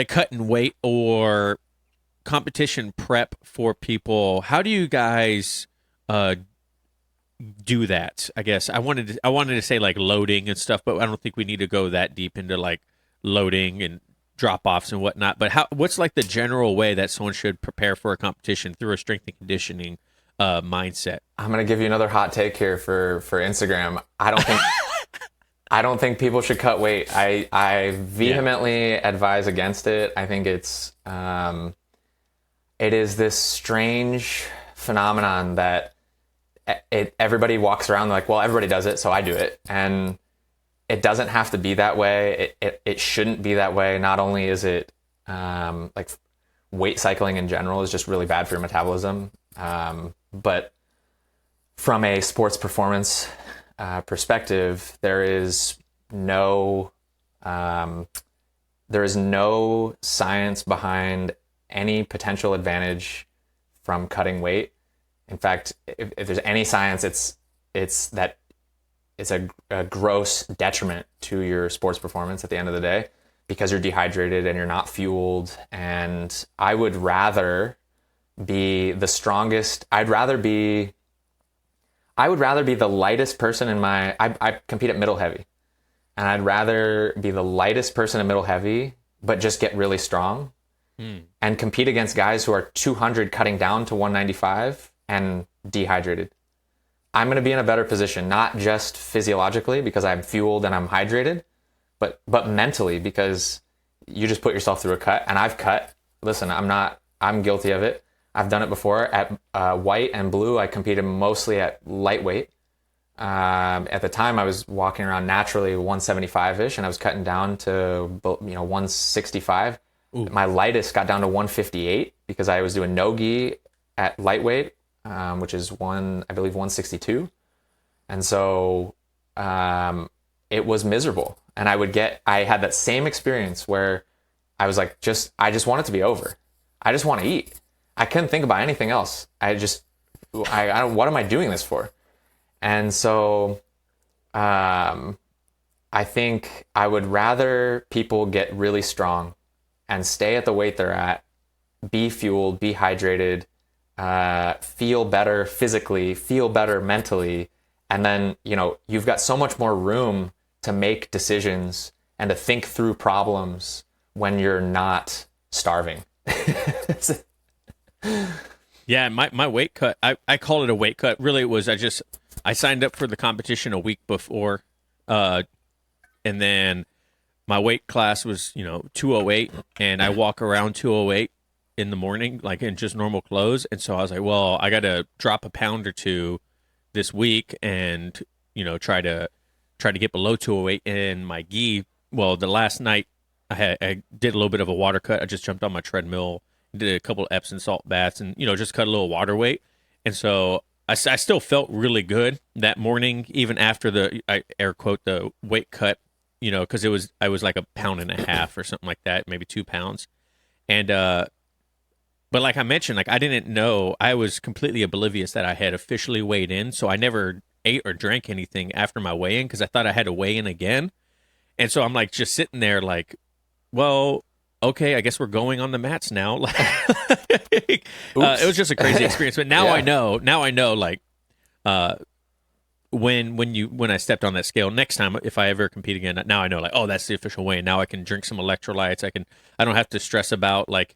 cutting weight or competition prep for people, how do you guys do that? I guess I wanted to say like loading and stuff, but I don't think we need to go that deep into like loading and drop-offs and whatnot. But what's like the general way that someone should prepare for a competition through a strength and conditioning mindset? I'm gonna give you another hot take here for Instagram. I don't think people should cut weight. I vehemently advise against it. I think it is this strange phenomenon that everybody walks around like, well, everybody does it, so I do it. And it doesn't have to be that way. It shouldn't be that way. Not only is it like weight cycling in general is just really bad for your metabolism, but from a sports performance perspective, there is no science behind any potential advantage from cutting weight. In fact, if there's any science, it's that it's a gross detriment to your sports performance at the end of the day, because you're dehydrated and you're not fueled. And I would rather be the strongest. I would rather be the lightest person I compete at middle heavy, and I'd rather be the lightest person at middle heavy, but just get really strong and compete against guys who are 200 cutting down to 195 and dehydrated. I'm going to be in a better position, not just physiologically because I'm fueled and I'm hydrated, but mentally, because you just put yourself through a cut. And I've cut. Listen, I'm guilty of it. I've done it before at white and blue. I competed mostly at lightweight. At the time I was walking around naturally 175-ish, and I was cutting down to 165. Ooh. My lightest got down to 158 because I was doing no gi at lightweight, which is I believe 162. And so it was miserable. And I had that same experience where I was like, I just want it to be over. I just want to eat. I couldn't think about anything else. I don't, what am I doing this for? And so I think I would rather people get really strong and stay at the weight they're at, be fueled, be hydrated, feel better physically, feel better mentally. And then, you've got so much more room to make decisions and to think through problems when you're not starving. Yeah, my weight cut, I call it a weight cut. Really, it was I signed up for the competition a week before, and then my weight class was 208, and I walk around 208 in the morning, like in just normal clothes. And so I was like, well, I got to drop a pound or two this week, and try to get below 208 in my gi. Well, the last night I did a little bit of a water cut. I just jumped on my treadmill, did a couple of Epsom salt baths, and just cut a little water weight. And so I still felt really good that morning, even after I air quote the weight cut, because I was like 1.5 pounds or something like that, maybe 2 pounds. And but like I mentioned, like I didn't know, I was completely oblivious that I had officially weighed in, so I never ate or drank anything after my weigh-in because I thought I had to weigh in again. And so I'm like just sitting there like, well, okay, I guess we're going on the mats now. Like, it was just a crazy experience. But now I know. Now I know. Like, when I stepped on that scale next time, if I ever compete again, now I know. Like, oh, that's the official weigh. Now I can drink some electrolytes. I don't have to stress about like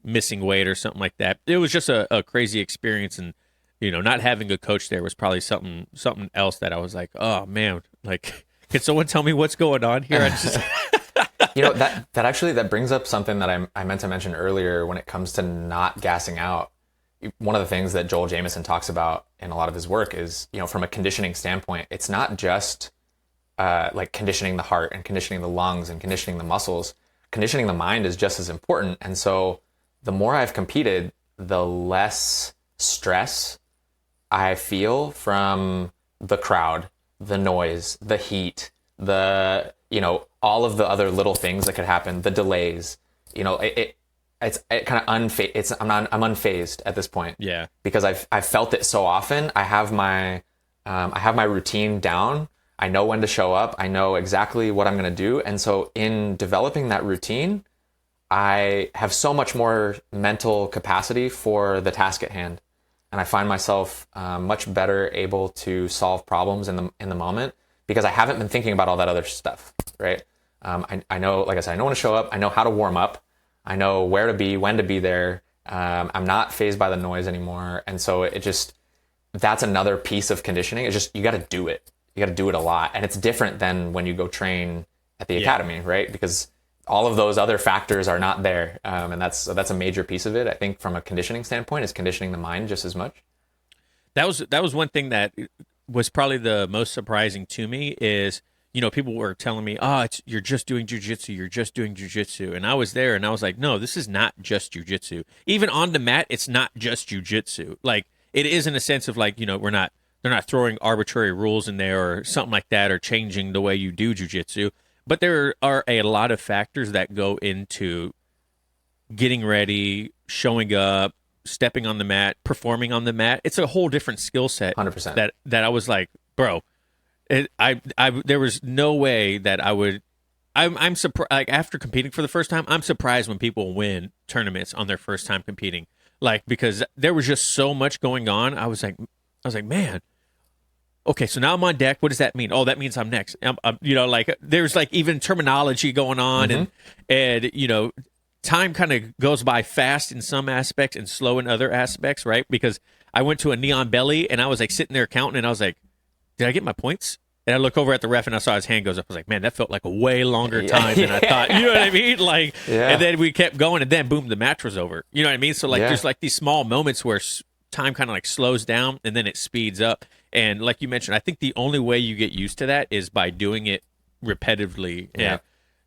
missing weight or something like that. It was just a crazy experience, and not having a coach there was probably something else that I was like, oh man, like, can someone tell me what's going on here? I just that brings up something that I meant to mention earlier when it comes to not gassing out. One of the things that Joel Jamieson talks about in a lot of his work is, from a conditioning standpoint, it's not just like conditioning the heart and conditioning the lungs and conditioning the muscles. Conditioning the mind is just as important. And so the more I've competed, the less stress I feel from the crowd, the noise, the heat, all of the other little things that could happen, the delays. It's kind of I'm unfazed at this point. Yeah. Because I've felt it so often. I have my routine down. I know when to show up. I know exactly what I'm going to do. And so in developing that routine, I have so much more mental capacity for the task at hand. And I find myself much better able to solve problems in the moment because I haven't been thinking about all that other stuff, right? I know, like I said, I know when to show up. I know how to warm up. I know where to be, when to be there. I'm not fazed by the noise anymore. And so that's another piece of conditioning. It's just, you got to do it. You got to do it a lot. And it's different than when you go train at the academy, right? Because all of those other factors are not there. And that's a major piece of it. I think from a conditioning standpoint, is conditioning the mind just as much. That was one thing that was probably the most surprising to me is, people were telling me, oh, you're just doing jiu-jitsu. You're just doing jiu-jitsu. And I was there and I was like, no, this is not just jiu-jitsu. Even on the mat, it's not just jiu-jitsu. Like, it is in a sense of like, they're not throwing arbitrary rules in there or something like that or changing the way you do jiu-jitsu. But there are a lot of factors that go into getting ready, showing up, stepping on the mat, performing on the mat. It's a whole different skill set. 100%. That I was like, bro, there was no way that I would. I'm surprised. Like, after competing for the first time, I'm surprised when people win tournaments on their first time competing. Like, because there was just so much going on. I was like, man. Okay, so now I'm on deck. What does that mean? Oh, that means I'm next. Like, there's like even terminology going on, and time kind of goes by fast in some aspects and slow in other aspects, right? Because I went to a neon belly and I was like sitting there counting, and I was like, did I get my points? And I look over at the ref and I saw his hand goes up. I was like, man, that felt like a way longer time than I thought. You know what I mean? Like, and then we kept going, and then boom, the match was over. You know what I mean? So like, there's like these small moments where time kind of like slows down and then it speeds up. And like you mentioned, I think the only way you get used to that is by doing it repetitively. Yeah. And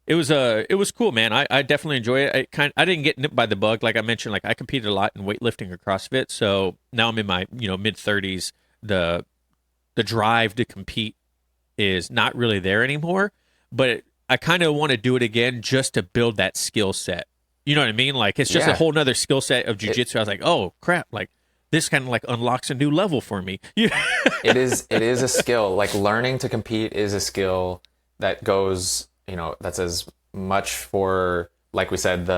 it was cool, man. I definitely enjoy it. I didn't get nipped by the bug. Like I mentioned, like I competed a lot in weightlifting or CrossFit. So now I'm in my, mid 30s. The drive to compete is not really there anymore, but I kind of want to do it again just to build that skill set. You know what I mean? Like, it's just a whole nother skill set of jiu-jitsu. I was like, oh crap, like this kind of like unlocks a new level for me. It is a skill. Like, learning to compete is a skill that goes, that's as much for, like we said,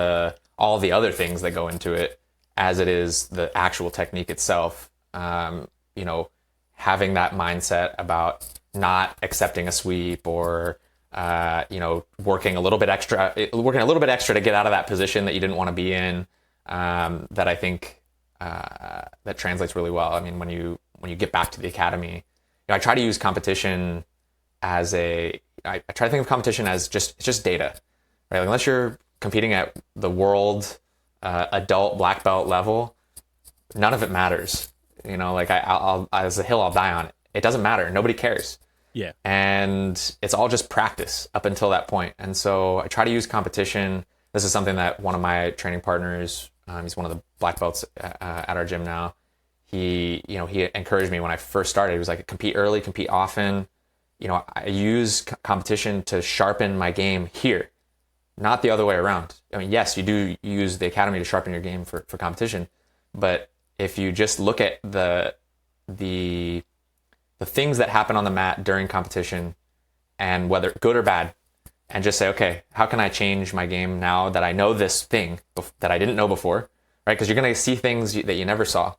all the other things that go into it as it is the actual technique itself. Having that mindset about not accepting a sweep or working a little bit extra to get out of that position that you didn't want to be in, that I think that translates really well. I mean, when you get back to the academy, I try to use competition as I try to think of competition as just data, right? Like, unless you're competing at the world adult black belt level, none of it matters. Like, I'll as a hill I'll die on it. It doesn't matter. Nobody cares. Yeah. And it's all just practice up until that point. And so I try to use competition. This is something that one of my training partners, he's one of the black belts at our gym now. He encouraged me when I first started. He was like, compete early, compete often. I use competition to sharpen my game here, not the other way around. I mean, yes, you do use the academy to sharpen your game for competition, but if you just look at the things that happen on the mat during competition, and whether good or bad, and just say, okay, how can I change my game now that I know this thing that I didn't know before, right? Because you're going to see things that you never saw.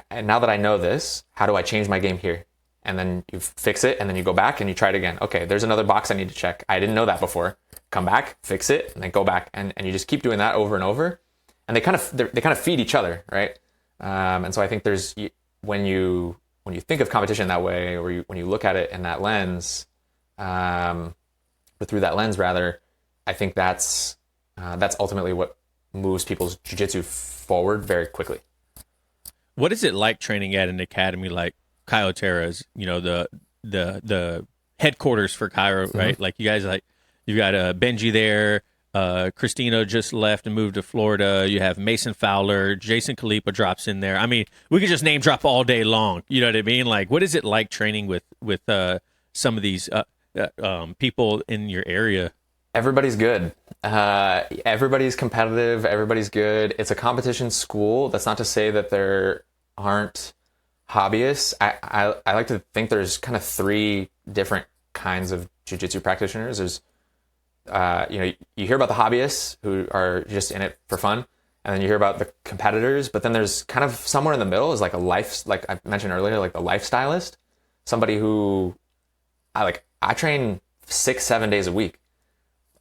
And now that I know this, how do I change my game here? And then you fix it, and then you go back and you try it again. Okay, there's another box I need to check. I didn't know that before. Come back, fix it, and then go back. And you just keep doing that over and over. And they kind of feed each other, right? And so I think when you think of competition that way, or when you look at it in that lens, or through that lens rather, I think that's ultimately what moves people's jiu-jitsu forward very quickly. What is it like training at an academy like Caio Terra's? You know, the headquarters for Caio, right? Mm-hmm. Like you guys, like you've got Benji there. Christina just left and moved to Florida. You have Mason Fowler, Jason Khalipa drops in there. I mean, we could just name drop all day long. You know what I mean? Like, what is it like training with some of these people in your area? Everybody's good. Everybody's competitive. Everybody's good. It's a competition school. That's not to say that there aren't hobbyists. I like to think there's kind of three different kinds of jiu-jitsu practitioners. There's you hear about the hobbyists who are just in it for fun, and then you hear about the competitors, but then there's kind of somewhere in the middle is like like I mentioned earlier, like the lifestylist, somebody who I train 6-7 days a week.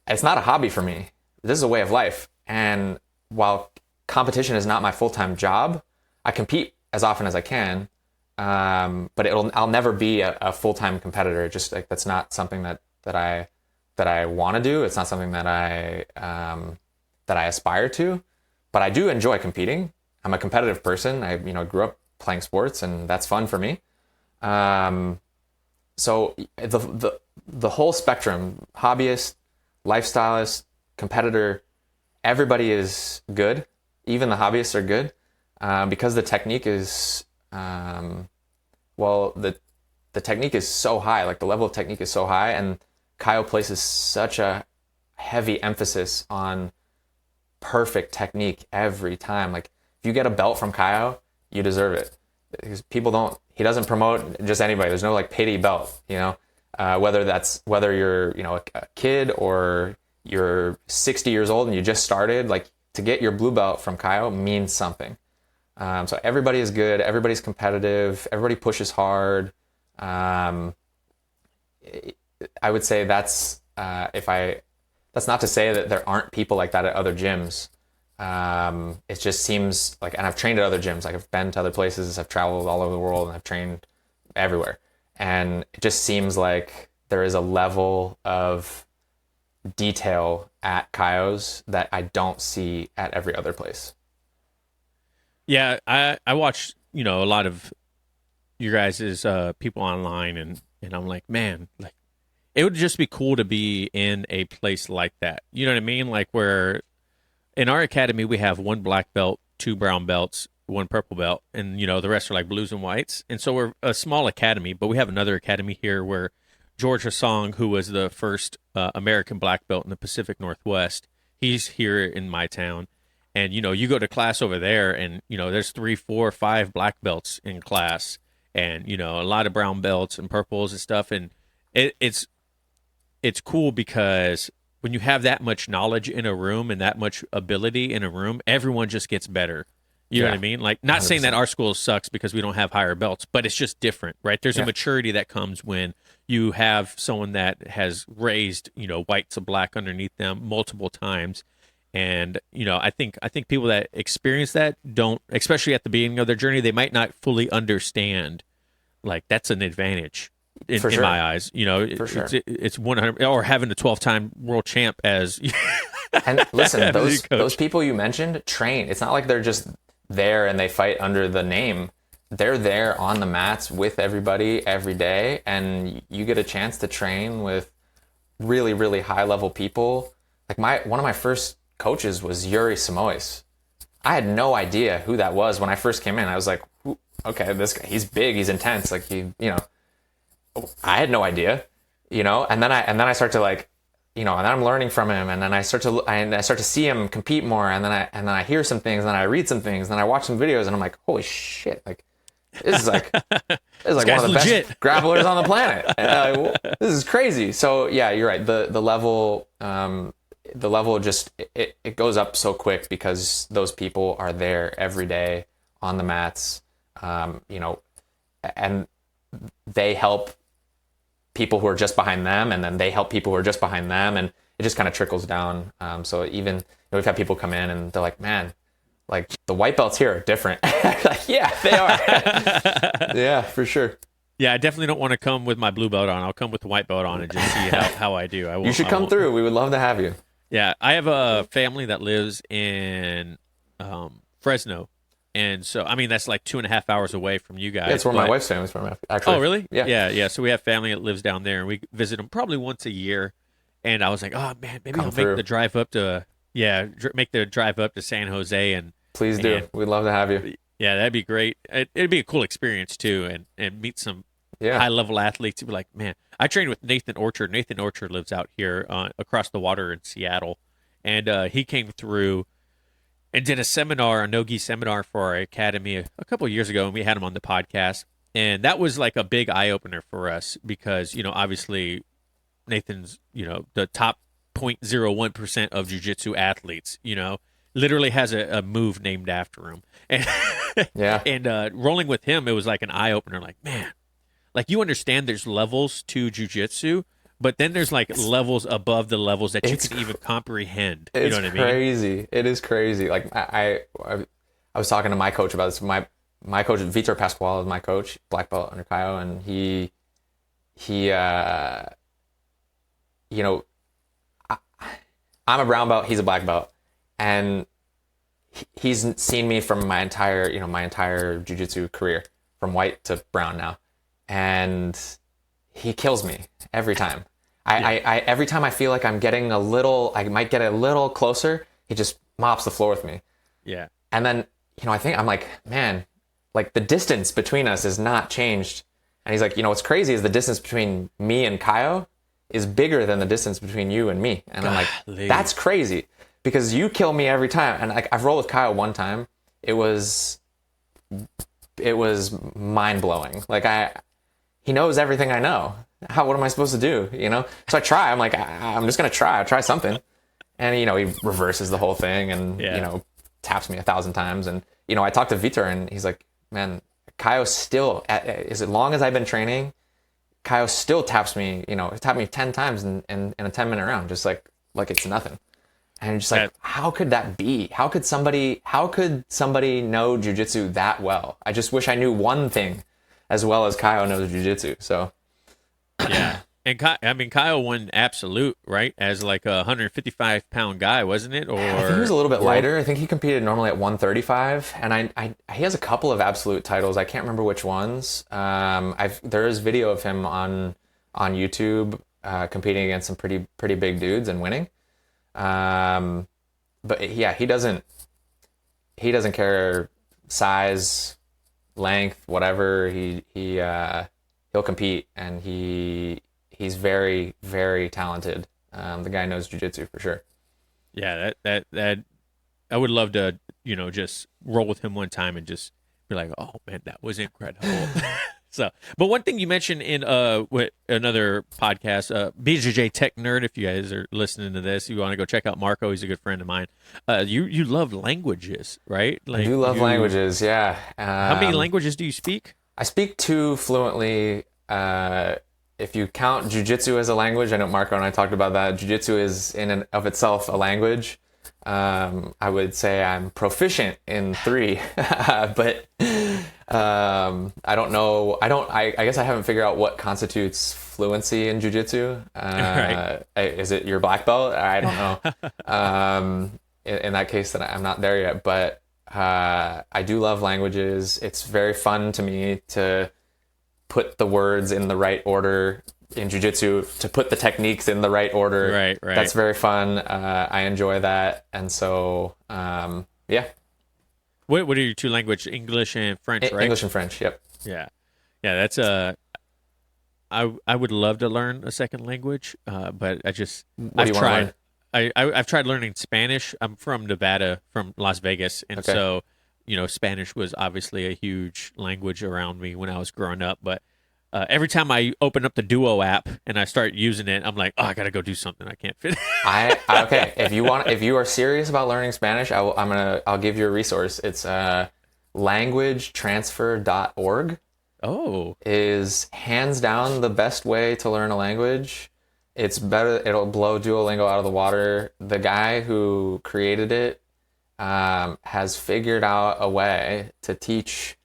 It's not a hobby for me. This is a way of life. And while competition is not my full-time job, I compete as often as I can. But I'll never be a full-time competitor. Just like, that's not something that I want to do. It's not something that I aspire to, but I do enjoy competing. I'm a competitive person. I grew up playing sports, and that's fun for me. So the whole spectrum, hobbyist, lifestylist, competitor, everybody is good. Even the hobbyists are good, because the technique is, the technique is so high, like the level of technique is so high, and Caio places such a heavy emphasis on perfect technique every time. Like, if you get a belt from Caio, you deserve it. Because he doesn't promote just anybody. There's no like pity belt, whether you're, a kid or you're 60 years old and you just started, like, to get your blue belt from Caio means something. So everybody is good. Everybody's competitive. Everybody pushes hard. I would say that's not to say that there aren't people like that at other gyms. It just seems like, and I've trained at other gyms, like I've been to other places, I've traveled all over the world, and I've trained everywhere. And it just seems like there is a level of detail at Caio's that I don't see at every other place. Yeah, I watch, a lot of your guys' people online, and I'm like, man, like, it would just be cool to be in a place like that. You know what I mean? Like, where in our academy, we have 1 black belt, 2 brown belts, 1 purple belt, and, the rest are like blues and whites. And so we're a small academy, but we have another academy here where George Hassong, who was the first American black belt in the Pacific Northwest, he's here in my town. And, you go to class over there and, there's 3, 4, 5 black belts in class, and, a lot of brown belts and purples and stuff. And it's cool because when you have that much knowledge in a room and that much ability in a room, everyone just gets better. You know what I mean? Like, not 100%. Saying that our school sucks because we don't have higher belts, but it's just different, right? There's a maturity that comes when you have someone that has raised, white to black underneath them multiple times. And, I think people that experience that don't, especially at the beginning of their journey, they might not fully understand, like, that's an advantage. In my eyes, it's 100, or having a 12-time world champ as. And listen, those people you mentioned train. It's not like they're just there and they fight under the name. They're there on the mats with everybody every day, and you get a chance to train with really, really high level people. Like one of my first coaches was Yuri Simoes. I had no idea who that was when I first came in. I was like, okay, this guy, he's big, he's intense, like I had no idea, and then I start to and then I'm learning from him, and then I start to see him compete more, and then I hear some things, and then I read some things, and then I watch some videos, and I'm like, holy shit, like, this is like one guy's of the legit. best grapplers on the planet. This is crazy. So yeah, you're right. The level just it goes up so quick because those people are there every day on the mats, and they help people who are just behind them, and then they help people who are just behind them, and it just kind of trickles down. So even we've had people come in and they're like, man, like the white belts here are different. Like, yeah, they are. Yeah, for sure. Yeah, I definitely don't want to come with my blue belt on. I'll come with the white belt on and just see how I do. You should come through. We would love to have you. Yeah, I have a family that lives in Fresno. And so, I mean, that's like 2.5 hours away from you guys. Yeah, it's where my wife's family's from, actually. Oh, really? Yeah. Yeah. So we have family that lives down there, and we visit them probably once a year. And I was like, oh, man, maybe I'll make the drive up to, San Jose. And please do. We'd love to have you. Yeah, that'd be great. It'd be a cool experience, too, and meet some high-level athletes. You'd be like, man, I trained with Nathan Orchard. Nathan Orchard lives out here across the water in Seattle. And he came through and did a no-gi seminar for our academy a couple of years ago, and we had him on the podcast. And that was like a big eye-opener for us because, obviously Nathan's, the top 0.01% of jiu-jitsu athletes, literally has a move named after him. And, and rolling with him, it was like an eye-opener, like, man, like you understand there's levels to jiu-jitsu, but then there's like levels above the levels that you can even comprehend. You know what I mean? It's crazy. It is crazy. Like I was talking to my coach about this. My coach, Vitor Pasquale, is my coach, black belt under Caio, and he I'm a brown belt. He's a black belt, and he's seen me from my entire jiu-jitsu career, from white to brown now, and he kills me every time. I every time I feel like I might get a little closer, he just mops the floor with me. Yeah. And then, I'm like, man, like the distance between us is not changed. And he's like, what's crazy is the distance between me and Caio is bigger than the distance between you and me. And I'm like, that's crazy because you kill me every time. And like I've rolled with Caio one time. It was mind blowing. Like he knows everything I know. What am I supposed to do? So I try. I'm like, I'm just going to try. I'll try something. And, he reverses the whole thing and, taps me 1,000 times. And, I talked to Vitor and he's like, man, Caio still, as long as I've been training, Caio still taps me, tapped me 10 times in a 10-minute round, just like it's nothing. And I'm just like, how could that be? How could somebody know jiu-jitsu that well? I just wish I knew one thing as well as Caio knows jiu-jitsu. So yeah. And Caio won absolute, right? As like a 155-pound guy, wasn't it? Or I think he was a little bit lighter. I think he competed normally at 135, and he has a couple of absolute titles. I can't remember which ones. There is video of him on YouTube competing against some pretty big dudes and winning. But yeah, he doesn't care size, length, whatever. He'll compete, and he's very, very talented. The guy knows jiu-jitsu for sure. Yeah, that I would love to, just roll with him one time and just be like, oh man, that was incredible. So, but one thing you mentioned in with another podcast, BJJ Tech Nerd, if you guys are listening to this, you want to go check out Marco. He's a good friend of mine. You love languages, right? Like, I do love languages, yeah. How many languages do you speak? I speak 2 fluently. If you count jiu-jitsu as a language, I know Marco and I talked about that. Jiu-jitsu is in and of itself a language. I would say I'm proficient in 3, but I don't know. I guess I haven't figured out what constitutes fluency in jiu-jitsu. Right. Is it your black belt? I don't know. In that case, then I'm not there yet, but I do love languages. It's very fun to me to put the words in the right order in jiu-jitsu, to put the techniques in the right order. Right. That's very fun. I enjoy that. And so, yeah. What are your 2 languages? English and French, right? English and French, yep. Yeah. Yeah, that's I would love to learn a second language, but I've tried learning Spanish. I'm from Nevada, from Las Vegas, and so Spanish was obviously a huge language around me when I was growing up, but every time I open up the Duo app and I start using it, I'm like, oh, I gotta go do something. I can't fit. Okay. If you are serious about learning Spanish, I'll give you a resource. It's languagetransfer.org. Oh, is hands down the best way to learn a language. It's better. It'll blow Duolingo out of the water. The guy who created it has figured out a way to teach.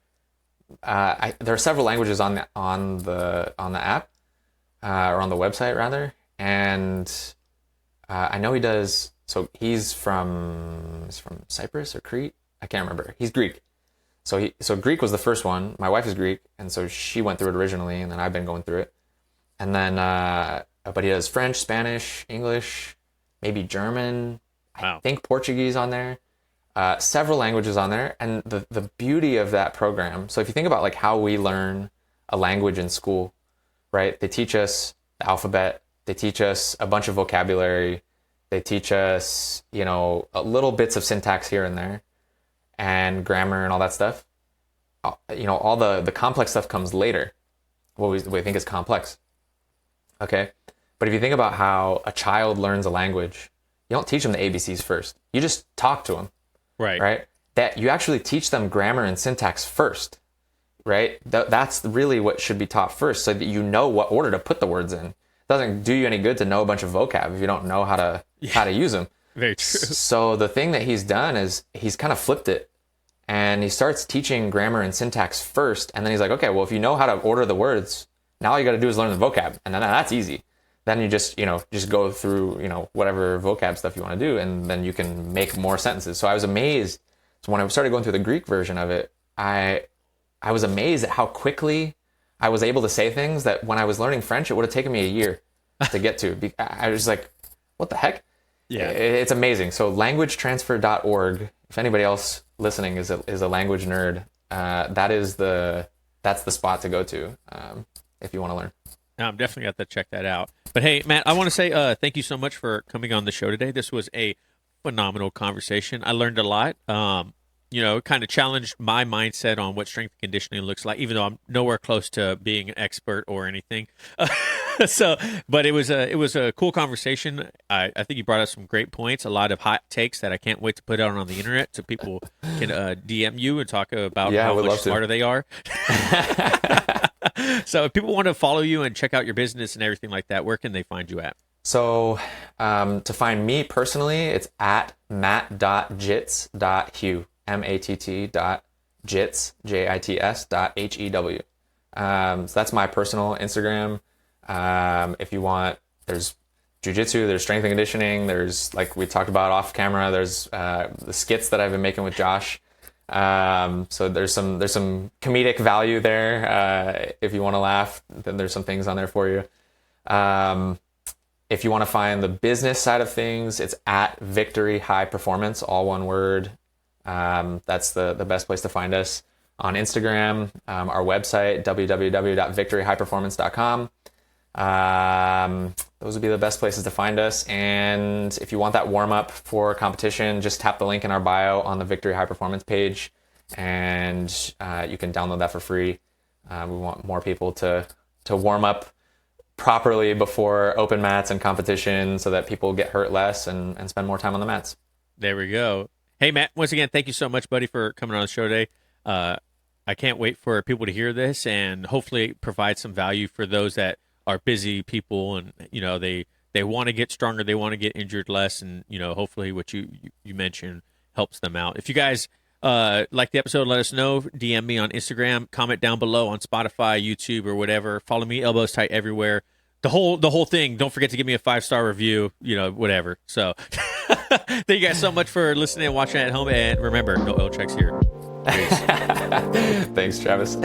There are several languages on the app or on the website rather, and I know he does. So he's from Cyprus or Crete. I can't remember. He's Greek. So Greek was the first one. My wife is Greek, and so she went through it originally, and then I've been going through it. And then, but he does French, Spanish, English, maybe German. Wow. I think Portuguese on there. Several languages on there. And the beauty of that program. So if you think about like how we learn a language in school, right? They teach us the alphabet. They teach us a bunch of vocabulary. They teach us, little bits of syntax here and there, and grammar and all that stuff. All the complex stuff comes later. What we think is complex. Okay. But if you think about how a child learns a language, you don't teach them the ABCs first. You just talk to them. Right. That you actually teach them grammar and syntax first. Right. That's really what should be taught first, so that you know what order to put the words in. It doesn't do you any good to know a bunch of vocab if you don't know how to use them. Very true. So the thing that he's done is he's kind of flipped it. And he starts teaching grammar and syntax first. And then he's like, okay, well, if you know how to order the words, now all you got to do is learn the vocab. And then that's easy. Then you just go through, whatever vocab stuff you want to do. And then you can make more sentences. So I was amazed. So when I started going through the Greek version of it, I was amazed at how quickly I was able to say things that when I was learning French, it would have taken me a year to get to. I was like, what the heck? Yeah. It's amazing. So languagetransfer.org, if anybody else listening is a language nerd, that's the spot to go to if you want to learn. I'm definitely got to check that out. But hey, Matt, I want to say thank you so much for coming on the show today. This was a phenomenal conversation. I learned a lot. Kind of challenged my mindset on what strength and conditioning looks like, even though I'm nowhere close to being an expert or anything. But it was a cool conversation. I think you brought us some great points, a lot of hot takes that I can't wait to put out on the internet so people can DM you and talk about how much smarter they are. So if people want to follow you and check out your business and everything like that, where can they find you at? So to find me personally, it's at matt.jits.hew, matt.jits, jits.hew. So that's my personal Instagram. If you want, there's jiu-jitsu, there's strength and conditioning, there's, like we talked about off camera, there's the skits that I've been making with Josh. So there's some comedic value there. If you want to laugh, then there's some things on there for you. If you want to find the business side of things, it's at Victory High Performance, all one word. That's the best place to find us. On Instagram, our website, www.victoryhighperformance.com. Those would be the best places to find us. And if you want that warm up for competition, just tap the link in our bio on the Victory High Performance page, and you can download that for free. We want more people to warm up properly before open mats and competition, so that people get hurt less and spend more time on the mats. There we go. Hey, Matt, once again, thank you so much, buddy, for coming on the show today. I can't wait for people to hear this and hopefully provide some value for those that are busy people and, they want to get stronger, they want to get injured less, and, hopefully what you mentioned helps them out. If you guys like the episode, let us know. DM me on Instagram, comment down below on Spotify, YouTube, or whatever. Follow me, Elbows Tight, everywhere. The whole thing. Don't forget to give me a 5-star review, whatever. So thank you guys so much for listening and watching at home. And remember, no oil checks here. Thanks, Travis.